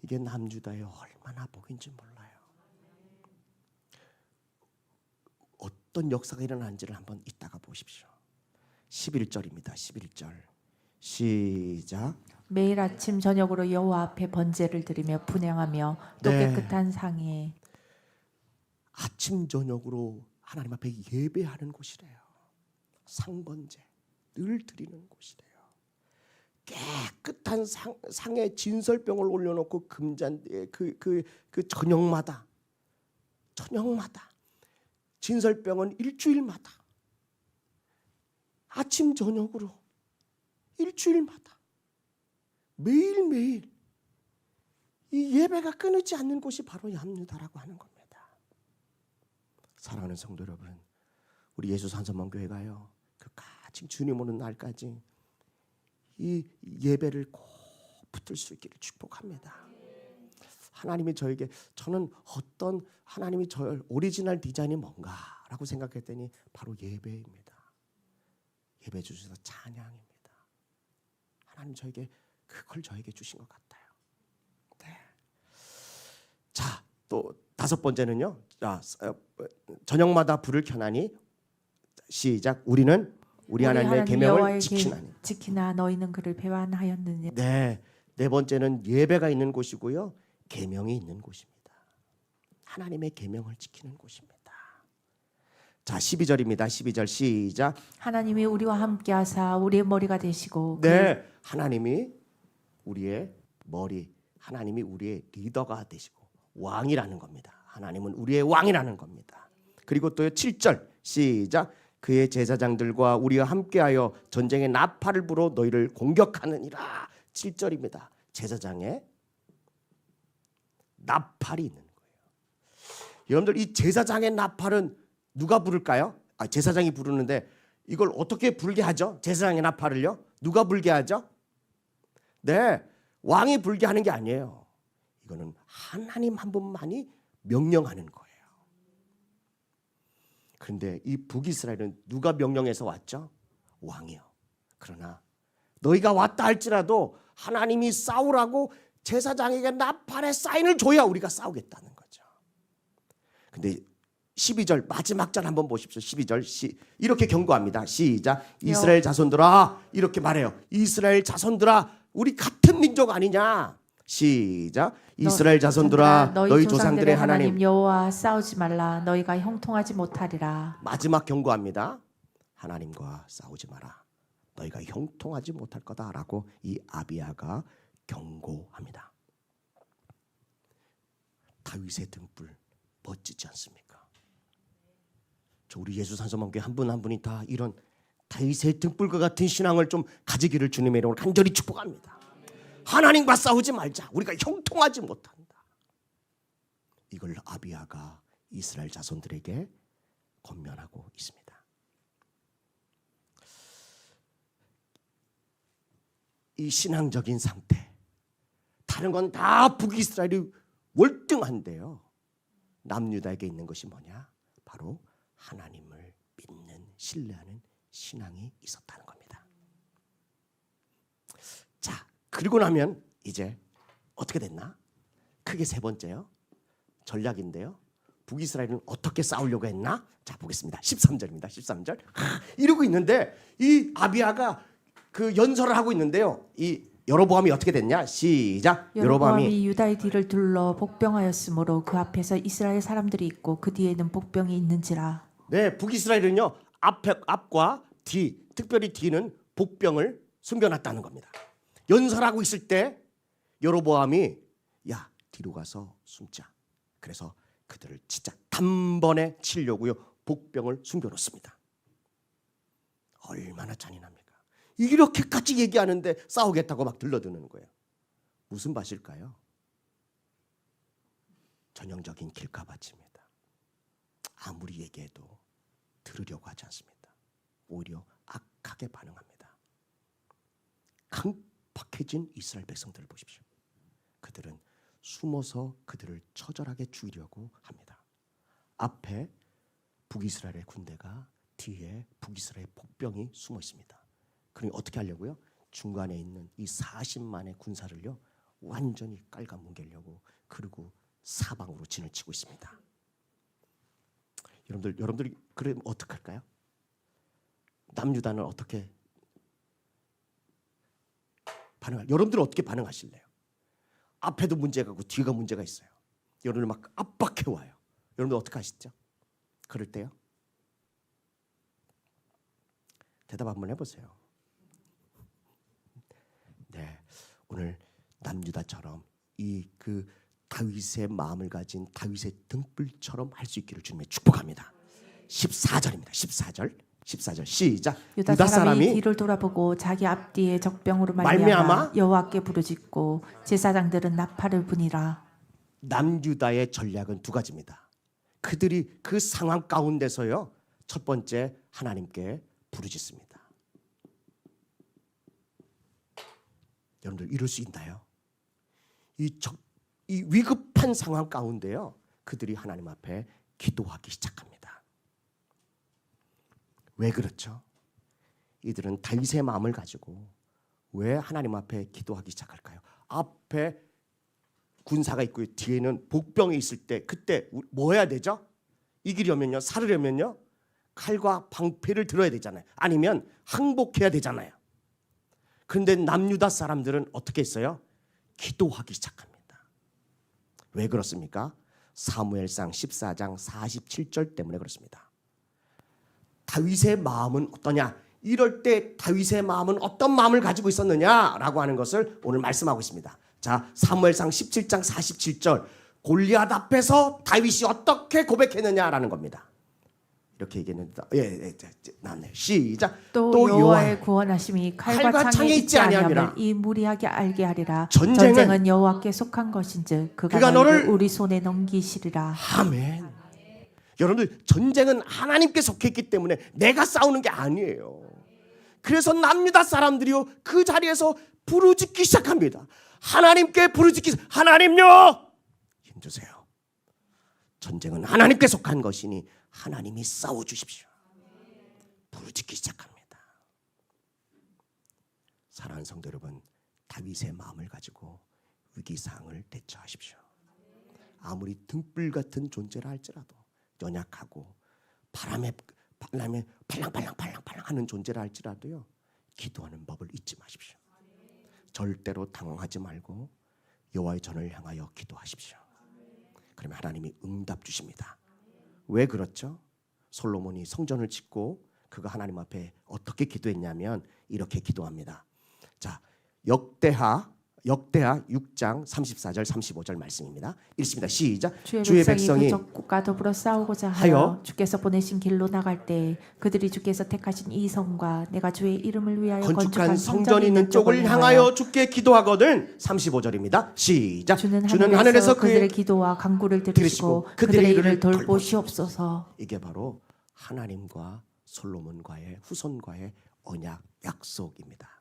이게 남주다의 얼마나 복인지 몰라요. 어떤 역사가 일어나는지를 한번 이따가 보십시오. 11절입니다. 11절 시작. 매일 아침 저녁으로 여호와 앞에 번제를 드리며 분향하며 또 네. 깨끗한 상에 아침 저녁으로 하나님 앞에 예배하는 곳이래요. 상번제 늘 드리는 곳이래요. 깨끗한 상에 진설병을 올려놓고 금잔디에 그 저녁마다 진설병은 일주일마다 아침 저녁으로 일주일마다 매일매일 이 예배가 끊이지 않는 곳이 바로 얌유다라고 하는 겁니다. 사랑하는 성도 여러분, 우리 예수 산서만교회가요 그 가증 주님 오는 날까지 이 예배를 꼭 붙들 수 있기를 축복합니다. 하나님이 저에게, 저는 어떤 하나님이 저 오리지널 디자인이 뭔가라고 생각했더니 바로 예배입니다. 예배 주셔서 찬양입니다. 하나님 저에게 그걸 저에게 주신 것 같아요. 네. 자, 또 다섯 번째는요. 자, 저녁마다 불을 켜나니 시작. 우리는 우리 하나님의 계명을 지키나 너희는 그를 배반하였느냐. 네. 네 번째는 예배가 있는 곳이고요. 계명이 있는 곳입니다. 하나님의 계명을 지키는 곳입니다. 자, 12절입니다. 12절 시작. 하나님이 우리와 함께 하사 우리의 머리가 되시고 네. 하나님이 우리의 머리, 하나님이 우리의 리더가 되시고 왕이라는 겁니다. 하나님은 우리의 왕이라는 겁니다. 그리고 또 7절 시작. 그의 제사장들과 우리와 함께하여 전쟁의 나팔을 불어 너희를 공격하느니라. 7절입니다. 제사장의 나팔이 있는 거예요. 여러분들 이 제사장의 나팔은 누가 부를까요? 제사장이 부르는데 이걸 어떻게 불게 하죠? 제사장의 나팔을요? 누가 불게 하죠? 네, 왕이 불게 하는 게 아니에요. 이거는 하나님 한 분만이 명령하는 거예요. 그런데 이 북이스라엘은 누가 명령해서 왔죠? 왕이요. 그러나 너희가 왔다 할지라도 하나님이 싸우라고 제사장에게 나팔의 사인을 줘야 우리가 싸우겠다는 거죠. 근데 12절 마지막 절 한번 보십시오. 12절 이렇게 경고합니다. 시작. 이스라엘 자손들아, 이렇게 말해요. 이스라엘 자손들아, 우리 같은 민족 아니냐? 시작. 이스라엘 자손들아, 너희 조상들의 하나님 여호와 싸우지 말라. 너희가 형통하지 못하리라. 마지막 경고합니다. 하나님과 싸우지 마라. 너희가 형통하지 못할 거다라고 이 아비야가 경고합니다. 다윗의 등불 멋지지 않습니까? 저 우리 예수 산서만교회 한 분 한 분이 다 이런 다윗의 등불과 같은 신앙을 좀 가지기를 주님의 이름으로 간절히 축복합니다. 하나님과 싸우지 말자. 우리가 형통하지 못한다. 이걸 아비야가 이스라엘 자손들에게 권면하고 있습니다. 이 신앙적인 상태, 다른 건 다 북이스라엘이 월등한데요. 남유다에게 있는 것이 뭐냐? 바로 하나님을 믿는, 신뢰하는 신앙이 있었다는 겁니다. 자, 그리고 나면 이제 어떻게 됐나? 크게 세 번째요. 전략인데요. 북이스라엘은 어떻게 싸우려고 했나? 자, 보겠습니다. 13절입니다. 13절. 이러고 있는데 이 아비야가 그 연설을 하고 있는데요. 이 여로보암이 어떻게 됐냐? 시작. 여로보암이 유다의 뒤를 둘러 복병하였으므로 그 앞에서 이스라엘 사람들이 있고 그 뒤에는 복병이 있는지라. 네, 북이스라엘은요. 앞과 뒤, 특별히 뒤는 복병을 숨겨놨다는 겁니다. 연설하고 있을 때 여로보암이 야, 뒤로 가서 숨자. 그래서 그들을 진짜 단번에 치려고요. 복병을 숨겨놓습니다. 얼마나 잔인합니까? 이렇게까지 얘기하는데 싸우겠다고 막 들러드는 거예요. 무슨 밭일까요? 전형적인 길가밭입니다. 아무리 얘기해도 들으려고 하지 않습니다. 오히려 악하게 반응합니다. 강팍해진 이스라엘 백성들을 보십시오. 그들은 숨어서 그들을 처절하게 죽이려고 합니다. 앞에 북이스라엘의 군대가, 뒤에 북이스라엘 복병이 숨어 있습니다. 그러니 어떻게 하려고요? 중간에 있는 이 40만의 군사를요 완전히 깔아뭉개려고, 그리고 사방으로 진을 치고 있습니다. 여러분들이 그러면 어떡할까요? 남유다는 어떻게 여러분들은 어떻게 반응하실래요? 앞에도 문제가 있고 뒤가 문제가 있어요. 여러분을 막 압박해 와요. 여러분들 어떻게 하시죠? 그럴 때요? 대답 한번 해보세요. 네, 오늘 남유다처럼 이 그 다윗의 마음을 가진 다윗의 등불처럼 할 수 있기를 주님의 축복합니다. 14절입니다. 14절 시작. 유다 사람이 뒤를 돌아보고 자기 앞뒤에 적병으로 말미암아 여호와께 부르짖고 제사장들은 나팔을 부니라. 남유다의 전략은 두 가지입니다. 그들이 그 상황 가운데서요, 첫 번째 하나님께 부르짖습니다. 여러분들 이럴 수 있나요? 이 위급한 상황 가운데요, 그들이 하나님 앞에 기도하기 시작합니다. 왜 그렇죠? 이들은 다윗의 마음을 가지고 왜 하나님 앞에 기도하기 시작할까요? 앞에 군사가 있고 뒤에는 복병이 있을 때 그때 뭐 해야 되죠? 이기려면요, 살으려면요, 칼과 방패를 들어야 되잖아요. 아니면 항복해야 되잖아요. 그런데 남유다 사람들은 어떻게 했어요? 기도하기 시작합니다. 왜 그렇습니까? 사무엘상 14장 47절 때문에 그렇습니다. 다윗의 마음은 어떠냐? 이럴 때 다윗의 마음은 어떤 마음을 가지고 있었느냐라고 하는 것을 오늘 말씀하고 있습니다. 자, 사무엘상 17장 47절, 골리앗 앞에서 다윗이 어떻게 고백했느냐라는 겁니다. 이렇게 얘기했는데, 나네. 시작. 또 여호와의 구원하심이 칼과 창에 있지 아니함이라 이 무리하게 알게 하리라. 전쟁은 여호와께 속한 것인즉 그가 너를 우리 손에 넘기시리라. 아멘. 여러분들, 전쟁은 하나님께 속해 있기 때문에 내가 싸우는 게 아니에요. 그래서 남유다 사람들이요, 그 자리에서 부르짖기 시작합니다. 하나님께 부르짖기. 하나님요, 힘주세요. 전쟁은 하나님께 속한 것이니 하나님이 싸워주십시오. 부르짖기 시작합니다. 사랑하는 성도 여러분, 다윗의 마음을 가지고 위기상황을 대처하십시오. 아무리 등불 같은 존재라 할지라도, 연약하고 바람에 팔랑팔랑 하는 존재라 할지라도요, 기도하는 법을 잊지 마십시오. 절대로 당황하지 말고 여호와의 전을 향하여 기도하십시오. 그러면 하나님이 응답 주십니다. 왜 그렇죠? 솔로몬이 성전을 짓고 그가 하나님 앞에 어떻게 기도했냐면 이렇게 기도합니다. 자, 역대하 6장 34절 35절 말씀입니다. 읽습니다. 시작. 주의 백성이 그 적국과 더불어 싸우고자 하여 주께서 보내신 길로 나갈 때 그들이 주께서 택하신 이 성과 내가 주의 이름을 위하여 건축한 성전이 있는 쪽을 향하여 주께 기도하거든. 35절입니다. 시작. 주는 하늘에서 그들의 기도와 간구를 들으시고 그들의 일을 돌보시옵소서. 이게 바로 하나님과 솔로몬과의 후손과의 언약 약속입니다.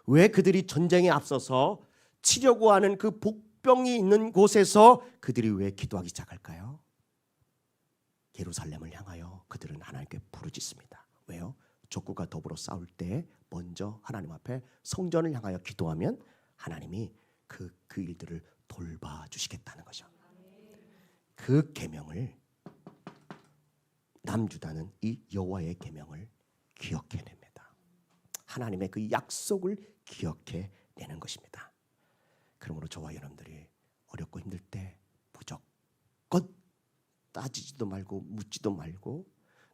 왜 그들이 전쟁에 앞서서 치려고 하는 그 복병이 있는 곳에서 그들이 왜 기도하기 시작할까요? 예루살렘을 향하여 그들은 하나님께 부르짖습니다. 왜요? 적국과 더불어 싸울 때 먼저 하나님 앞에 성전을 향하여 기도하면 하나님이 그 일들을 돌봐주시겠다는 거죠. 그 계명을 남유다는 이 여호와의 계명을 기억해냅니다. 하나님의 그 약속을 기억해내는 것입니다. 그러므로 저와 여러분들이 어렵고 힘들 때 무조건 따지지도 말고 묻지도 말고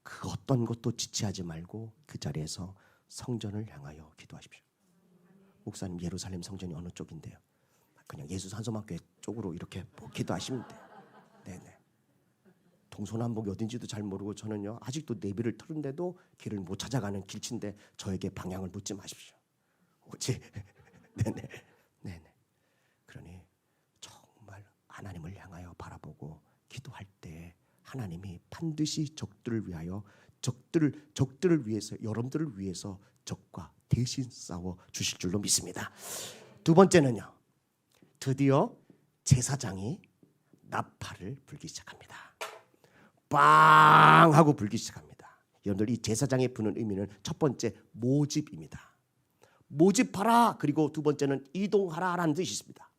그 어떤 것도 지체하지 말고 그 자리에서 성전을 향하여 기도하십시오. 목사님, 예루살렘 성전이 어느 쪽인데요? 그냥 예수 산소만교회 쪽으로 이렇게 기도하시면 돼요. 네네. 동서남북이 어딘지도 잘 모르고 저는요, 아직도 내비를 틀은데도 길을 못 찾아가는 길친데 저에게 방향을 묻지 마십시오. 오지? 네네. 그러니 정말 하나님을 향하여 바라보고 기도할 때 하나님이 반드시 적들을 위해서 여러분들을 위해서 적과 대신 싸워 주실 줄로 믿습니다. 두 번째는요, 드디어 제사장이 나팔을 불기 시작합니다. 빵 하고 불기 시작합니다. 여러분들, 이 제사장이 부는 의미는 첫 번째 모집입니다. 모집하라. 그리고 두 번째는 이동하라라는 뜻이 있습니다.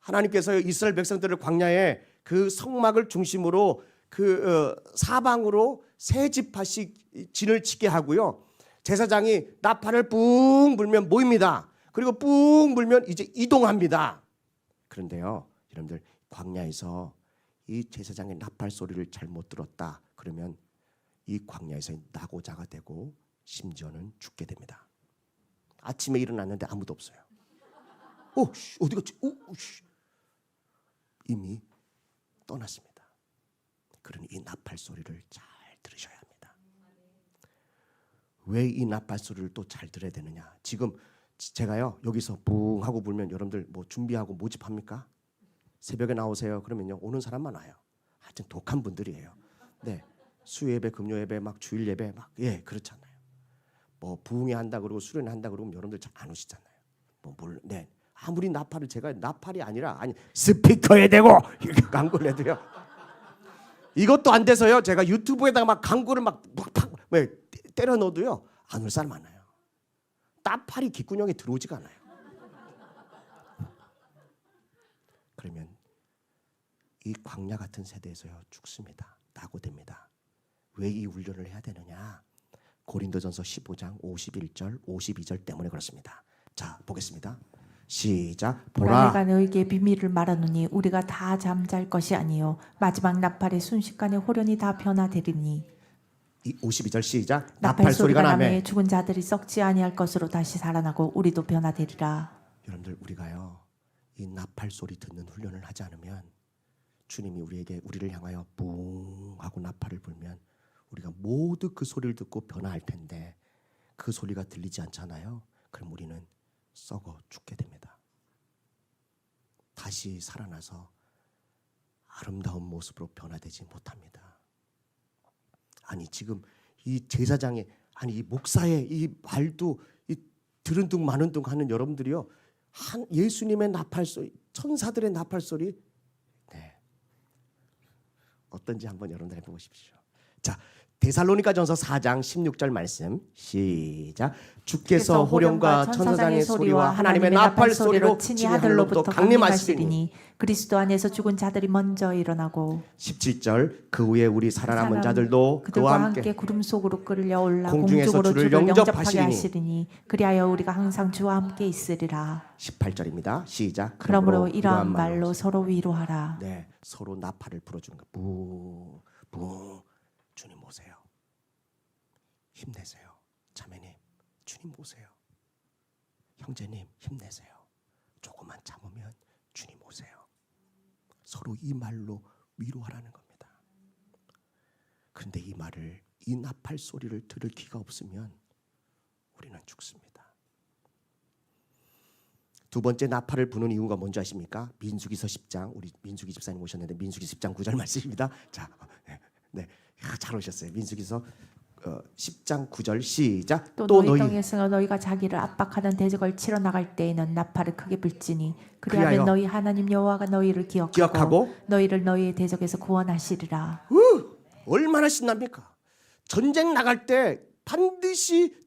하나님께서 이스라엘 백성들을 광야에 그 성막을 중심으로 그 사방으로 세 지파씩 진을 치게 하고요, 제사장이 나팔을 뿡 불면 모입니다. 그리고 뿡 불면 이제 이동합니다. 그런데요, 여러분들, 광야에서 이 제사장의 나팔 소리를 잘못 들었다 그러면 이 광야에서 낙오자가 되고 심지어는 죽게 됩니다. 아침에 일어났는데 아무도 없어요. 어디 갔지? 이미 떠났습니다. 그러니 이 나팔 소리를 잘 들으셔야 합니다. 왜 이 나팔 소리를 또 잘 들어야 되느냐? 지금 제가요 여기서 붕 하고 불면 여러분들 뭐 준비하고 모집합니까? 새벽에 나오세요. 그러면요 오는 사람만 와요. 하여튼 독한 분들이에요. 네, 수요예배, 금요예배, 막 주일예배 막 그렇잖아요. 뭐 부흥회 한다 그러고 수련회 한다 그러면 여러분들 잘 안 오시잖아요. 네, 아무리 나팔을 제가 나팔이 아니라 스피커에 대고 이렇게 광고를 해도요. 이것도 안 돼서요. 제가 유튜브에다가 막 광고를 막 때려 넣어도요 안 올 사람 많아요. 나팔이 귓구녕에 들어오지가 않아요. 그러면 이 광야 같은 세대에서요 죽습니다. 낙오됩니다. 왜 이 훈련을 해야 되느냐? 고린도전서 15장 51절 52절 때문에 그렇습니다. 자 보겠습니다. 시작. 보라 내가 너에게 비밀을 말하노니 우리가 다 잠잘 것이 아니요 마지막 나팔의 순식간에 호련히 다 변화되리니. 52절 시작. 나팔 소리가 나매 죽은 자들이 썩지 아니할 것으로 다시 살아나고 우리도 변화되리라. 여러분들 우리가요 이 나팔 소리 듣는 훈련을 하지 않으면 주님이 우리를 향하여 뿡 하고 나팔을 불면 우리가 모두 그 소리를 듣고 변화할 텐데 그 소리가 들리지 않잖아요. 그럼 우리는 썩어 죽게 됩니다. 다시 살아나서 아름다운 모습으로 변화되지 못합니다. 아니 지금 이 제사장의 이 목사의 이 말도 이 들은 둥 마는 둥 하는 여러분들이요 예수님의 나팔 소리, 천사들의 나팔 소리 어떤지 한번 여러분들 해보십시오. 자, 데살로니가전서 4장 16절 말씀 시작. 주께서 호령과 천사장의 소리와 하나님의 나팔 소리로 친히 하늘로부터 강림하시리니 그리스도 안에서 죽은 자들이 먼저 일어나고. 17절 그 후에 우리 살아남은 자들도 그와 함께 구름 속으로 끌려올라 공중에서 공중으로 주를 주를 영접하시리니 하시리니 그리하여 우리가 항상 주와 함께 있으리라. 18절입니다. 시작. 그러므로 이러한 말로 서로 위로하라. 네, 서로 나팔을 불어주는 거. 부 주님 오세요. 힘내세요. 자매님 주님 오세요. 형제님 힘내세요. 조금만 참으면 주님 오세요. 서로 이 말로 위로하라는 겁니다. 그런데 이 말을 이 나팔 소리를 들을 귀가 없으면 우리는 죽습니다. 두 번째 나팔을 부는 이유가 뭔지 아십니까? 민수기서 10장 우리 민수기 집사님 오셨는데 민수기 10장 9절 말씀입니다. 자, 네, 잘 오셨어요. 민수기서 10장 9절 시작. 또 너희 땅에서 너희가 자기를 압박하던 대적을 치러 나갈 때에는 나팔을 크게 불지니 그리하면 너희 하나님 여호와가 너희를 기억하고 너희를 너희의 대적에서 구원하시리라. 얼마나 신납니까? 전쟁 나갈 때 반드시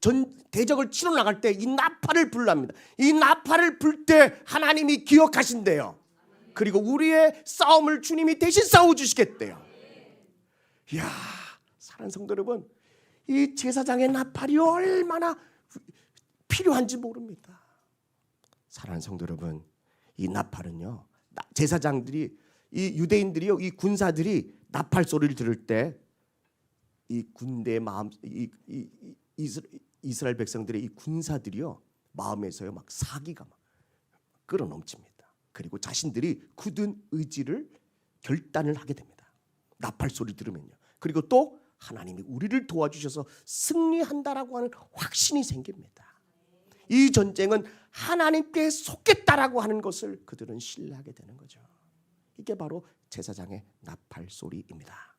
대적을 치러 나갈 때 이 나팔을 불랍니다. 이 나팔을 불 때 하나님이 기억하신대요. 그리고 우리의 싸움을 주님이 대신 싸워주시겠대요. 이야, 사랑하는 성도 여러분, 이 제사장의 나팔이 얼마나 필요한지 모릅니다. 사랑하는 성도 여러분, 이 나팔은요, 제사장들이 이 유대인들이요, 이 군사들이 나팔 소리를 들을 때 이 군대의 마음, 이스라엘 백성들의 이 군사들이요 마음에서요 막 사기가 막 끌어넘칩니다. 그리고 자신들이 굳은 의지를 결단을 하게 됩니다. 나팔 소리 들으면요. 그리고 또 하나님이 우리를 도와주셔서 승리한다라고 하는 확신이 생깁니다. 이 전쟁은 하나님께 속겠다라고 하는 것을 그들은 신뢰하게 되는 거죠. 이게 바로 제사장의 나팔 소리입니다.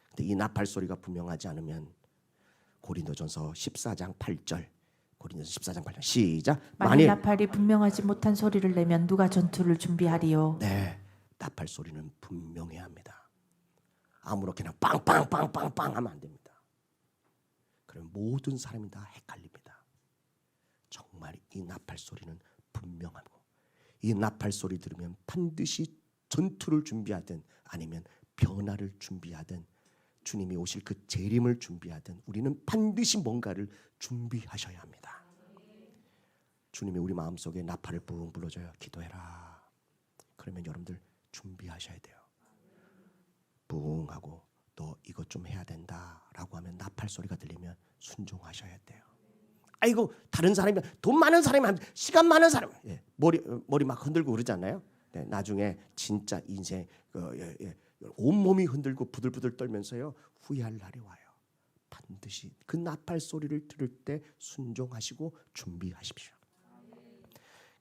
근데 이 나팔 소리가 분명하지 않으면 고린도전서 14장 8절 고린도전서 14장 8절 시작. 만일 나팔이 분명하지 못한 소리를 내면 누가 전투를 준비하리요? 네, 나팔 소리는 분명해야 합니다. 아무렇게나 빵빵빵빵빵 하면 안 됩니다. 그럼 모든 사람이 다 헷갈립니다. 정말 이 나팔 소리는 분명하고 이 나팔 소리 들으면 반드시 전투를 준비하든 아니면 변화를 준비하든 주님이 오실 그 재림을 준비하든 우리는 반드시 뭔가를 준비하셔야 합니다. 주님이 우리 마음속에 나팔을 뿡 불러줘요. 기도해라. 그러면 여러분들 준비하셔야 돼요. 뿡 하고 너 이것 좀 해야 된다라고 하면 나팔 소리가 들리면 순종하셔야 돼요. 아이고 다른 사람이 돈 많은 사람이 시간 많은 사람 머리 막 흔들고 그러잖아요. 네, 나중에 진짜 인생 온몸이 흔들고 부들부들 떨면서요 후회할 날이 와요. 반드시 그 나팔 소리를 들을 때 순종하시고 준비하십시오.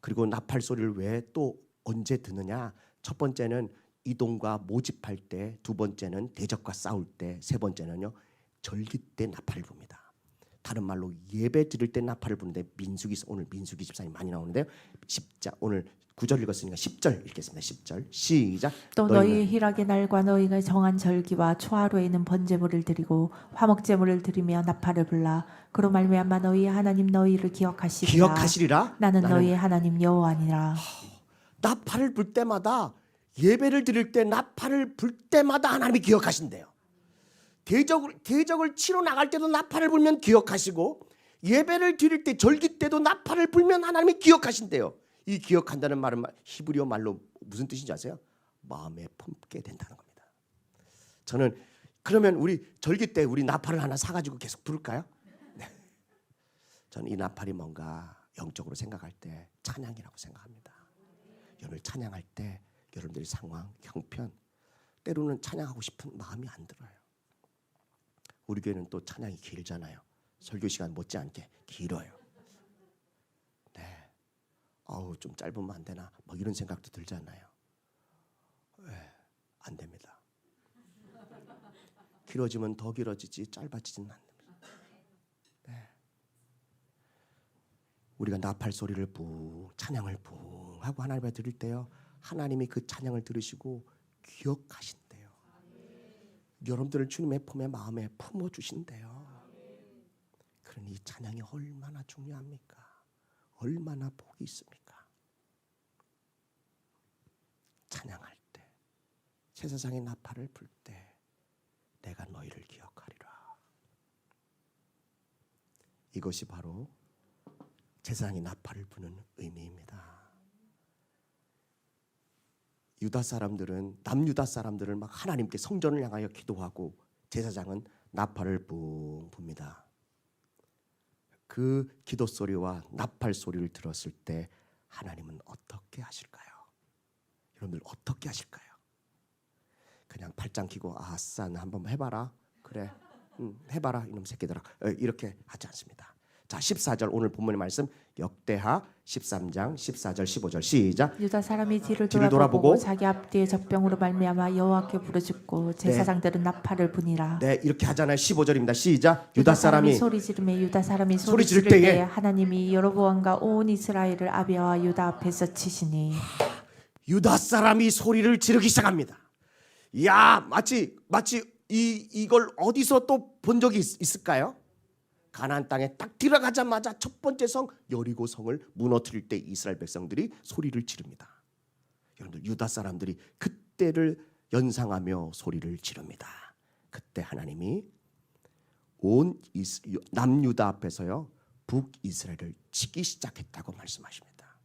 그리고 나팔 소리를 왜 또 언제 듣느냐? 첫 번째는 이동과 모집할 때, 두 번째는 대적과 싸울 때, 세 번째는요 절기 때 나팔을 붑니다. 다른 말로 예배 드릴 때 나팔을 부는데 오늘 민수기 14장 많이 나오는데요. 10장 오늘 9절 읽었으니까 10절 읽겠습니다. 10절 시작. 또 너희 희락의 날과 너희가 정한 절기와 초하루에는 번제물을 드리고 화목제물을 드리며 나팔을 불라. 그로 말미암아 너희 하나님 너희를 기억하시리라. 나는 너희의 하나님 여호와니라. 나팔을 불 때마다 예배를 드릴 때 나팔을 불 때마다 하나님이 기억하신대요. 대적을 치러 나갈 때도 나팔을 불면 기억하시고 예배를 드릴 때 절기 때도 나팔을 불면 하나님이 기억하신대요. 이 기억한다는 말은 히브리어 말로 무슨 뜻인지 아세요? 마음에 품게 된다는 겁니다. 저는 그러면 우리 절기 때 우리 나팔을 하나 사가지고 계속 부를까요? 네. 저는 이 나팔이 뭔가 영적으로 생각할 때 찬양이라고 생각합니다. 여러분 찬양할 때 여러분들의 상황, 형편 때로는 찬양하고 싶은 마음이 안 들어요. 우리 교회는 또 찬양이 길잖아요. 설교 시간 못지않게 길어요. 네, 좀 짧으면 안 되나? 뭐 이런 생각도 들잖아요. 네, 안 됩니다. 길어지면 더 길어지지 짧아지지는 않습니다. 네. 우리가 나팔 소리를 붕, 찬양을 붕 하고 하나님께 드릴 때요, 하나님이 그 찬양을 들으시고 기억하신대요. 여러분들을 주님의 품에 마음에 품어주신대요. 그러니 이 찬양이 얼마나 중요합니까? 얼마나 복이 있습니까? 찬양할 때, 제사장의 나팔을 불 때 내가 너희를 기억하리라. 이것이 바로 제사장이 나팔을 부는 의미입니다. 유다 사람들은 남유다 사람들을 막 하나님께 성전을 향하여 기도하고 제사장은 나팔을 붕 붑니다. 그 기도 소리와 나팔 소리를 들었을 때 하나님은 어떻게 하실까요? 여러분들 어떻게 하실까요? 그냥 팔짱 끼고 아싸 나 한번 해봐라. 그래 해봐라 이놈 새끼들아 이렇게 하지 않습니다. 자 14절 오늘 본문의 말씀 역대하 13장 14절 15절 시작. 유다 사람이 뒤를 돌아보고 자기 앞뒤에 적병으로 말미암아 여호와께 부르짖고 제사장들은 나팔을 부니라. 네 이렇게 하잖아요. 15절입니다. 시작. 유다 사람이 소리 지르매 유다 사람이 소리 지를 때에 하나님이 여로보암과 온 이스라엘을 아비아와 유다 앞에서 치시니. 유다 사람이 소리를 지르기 시작합니다. 야 마치 이걸 어디서 또 본 적이 있을까요? 가나안 땅에 딱 들어가자마자 첫 번째 성 여리고 성을 무너뜨릴 때 이스라엘 백성들이 소리를 지릅니다. 여러분들 유다 사람들이 그때를 연상하며 소리를 지릅니다. 그때 하나님이 온 남유다 앞에서요 북이스라엘을 치기 시작했다고 말씀하십니다.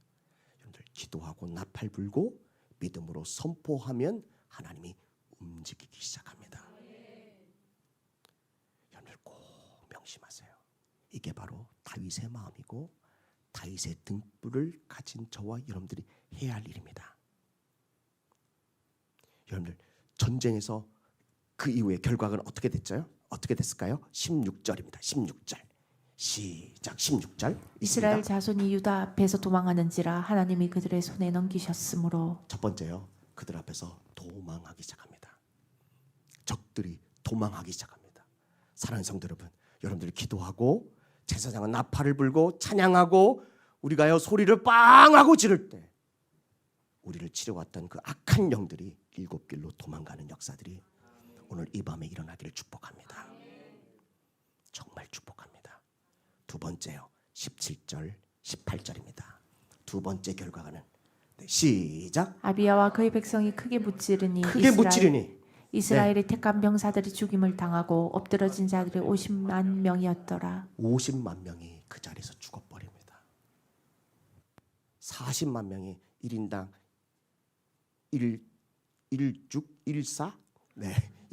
여러분들 기도하고 나팔 불고 믿음으로 선포하면 하나님이 움직이기 시작합니다. 여러분들 꼭 명심하세요. 이게 바로 다윗의 마음이고 다윗의 등불을 가진 저와 여러분들이 해야 할 일입니다. 여러분들 전쟁에서 그 이후에 결과가 어떻게 됐죠? 어떻게 됐을까요? 16절입니다. 16절 시작. 16절 이스라엘 자손이 유다 앞에서 도망하는지라 하나님이 그들의 손에 넘기셨으므로. 첫 번째요, 그들 앞에서 도망하기 시작합니다. 적들이 도망하기 시작합니다. 사랑하는 성도 여러분, 여러분들이 기도하고 제사장은 나팔을 불고 찬양하고 우리가요 소리를 빵 하고 지를 때 우리를 치러왔던 그 악한 영들이 일곱 길로 도망가는 역사들이 오늘 이 밤에 일어나기를 축복합니다. 정말 축복합니다. 두 번째요 17절 18절입니다. 두 번째 결과가는 시작. 아비야와 그의 백성이 크게 무찌르니 이스라엘의 택한 병사들이 죽임을 당하고 엎드러진 자들이 50만 명이었더라. 50만 명이 그 자리에서 죽어버립니다. 40만 명이 1인당 1죽 1사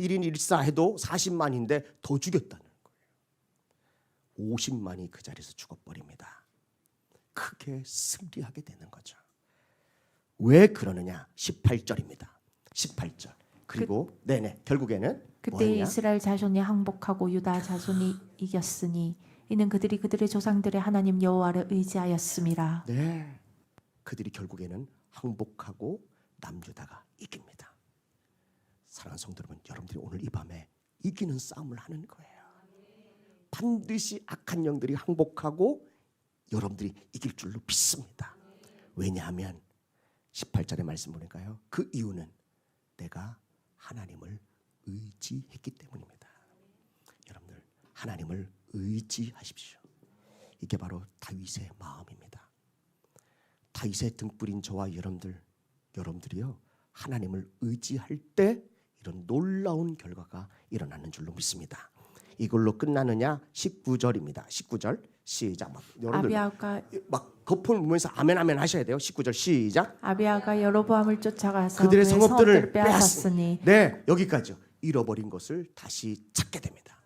1인 1사 해도 40만인데 더 죽였다는 거예요. 50만이 그 자리에서 죽어버립니다. 크게 승리하게 되는 거죠. 왜 그러느냐? 18절입니다. 18절. 그리고 네네 결국에는 그때 뭐였냐? 이스라엘 자손이 항복하고 유다 자손이 이겼으니 이는 그들이 그들의 조상들의 하나님 여호와를 의지하였음이라. 네, 그들이 결국에는 항복하고 남유다가 이깁니다. 사랑하는 성도 여러분, 여러분들이 오늘 이 밤에 이기는 싸움을 하는 거예요. 반드시 악한 영들이 항복하고 여러분들이 이길 줄로 믿습니다. 왜냐하면 18절의 말씀 보니까요, 그 이유는 내가 하나님을 의지했기 때문입니다. 여러분들 하나님을 의지하십시오. 이게 바로 다윗의 마음입니다. 다윗의 등불인 저와 여러분들이요, 하나님을 의지할 때 이런 놀라운 결과가 일어나는 줄로 믿습니다. 이걸로 끝나느냐? 19절입니다. 19절 시작. 막 여러분들 아비아가 막 거품 보면서 아멘 아멘 하셔야 돼요. 19절 시작. 아비아가 여로보암을 쫓아가서 그들의 그의 성읍들을 빼앗았으니 네, 여기까지요. 잃어버린 것을 다시 찾게 됩니다.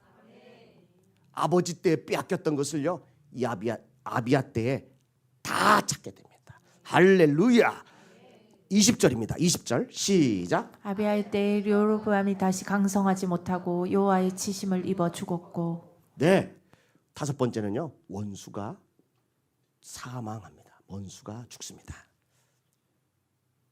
아버지 때에 빼앗겼던 것을요, 이 아비아 때에 다 찾게 됩니다. 할렐루야. 20절입니다. 20절 시작. 아비아의 때에 여로보암이 다시 강성하지 못하고 여호와의 치심을 입어 죽었고. 네, 다섯 번째는요, 원수가 사망합니다. 원수가 죽습니다.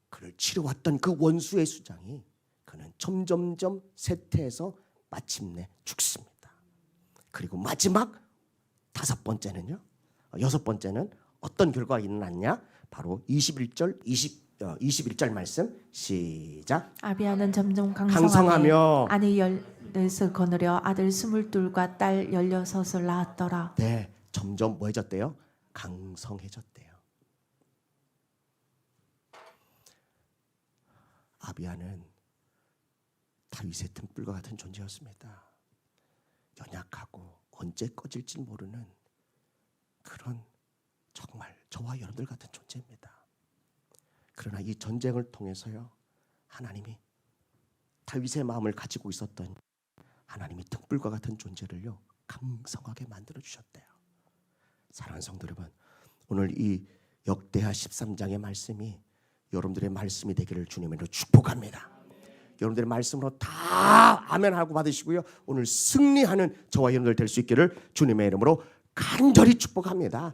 그를 치러왔던 그 원수의 수장이 그는 점점점 쇠퇴해서 마침내 죽습니다. 그리고 마지막 다섯 번째는요, 여섯 번째는 어떤 결과가 일어났냐? 바로 21절 말씀 시작. 아비아는 점점 강성하며 아내 14을 거느려 아들 22과 딸 16을 낳았더라. 네, 점점 뭐해졌대요? 강성해졌대요. 아비아는 다윗의 등불과 같은 존재였습니다. 연약하고 언제 꺼질지 모르는 그런 정말 저와 여러분들 같은 존재입니다. 그러나 이 전쟁을 통해서요, 하나님이 다윗의 마음을 가지고 있었던 하나님이 등불과 같은 존재를요, 강성하게 만들어 주셨대요. 사랑하는 성도 여러분, 오늘 이 역대하 13장의 말씀이 여러분들의 말씀이 되기를 주님으로 축복합니다. 여러분들의 말씀으로 다 아멘하고 받으시고요, 오늘 승리하는 저와 여러분들 될 수 있기를 주님의 이름으로 간절히 축복합니다.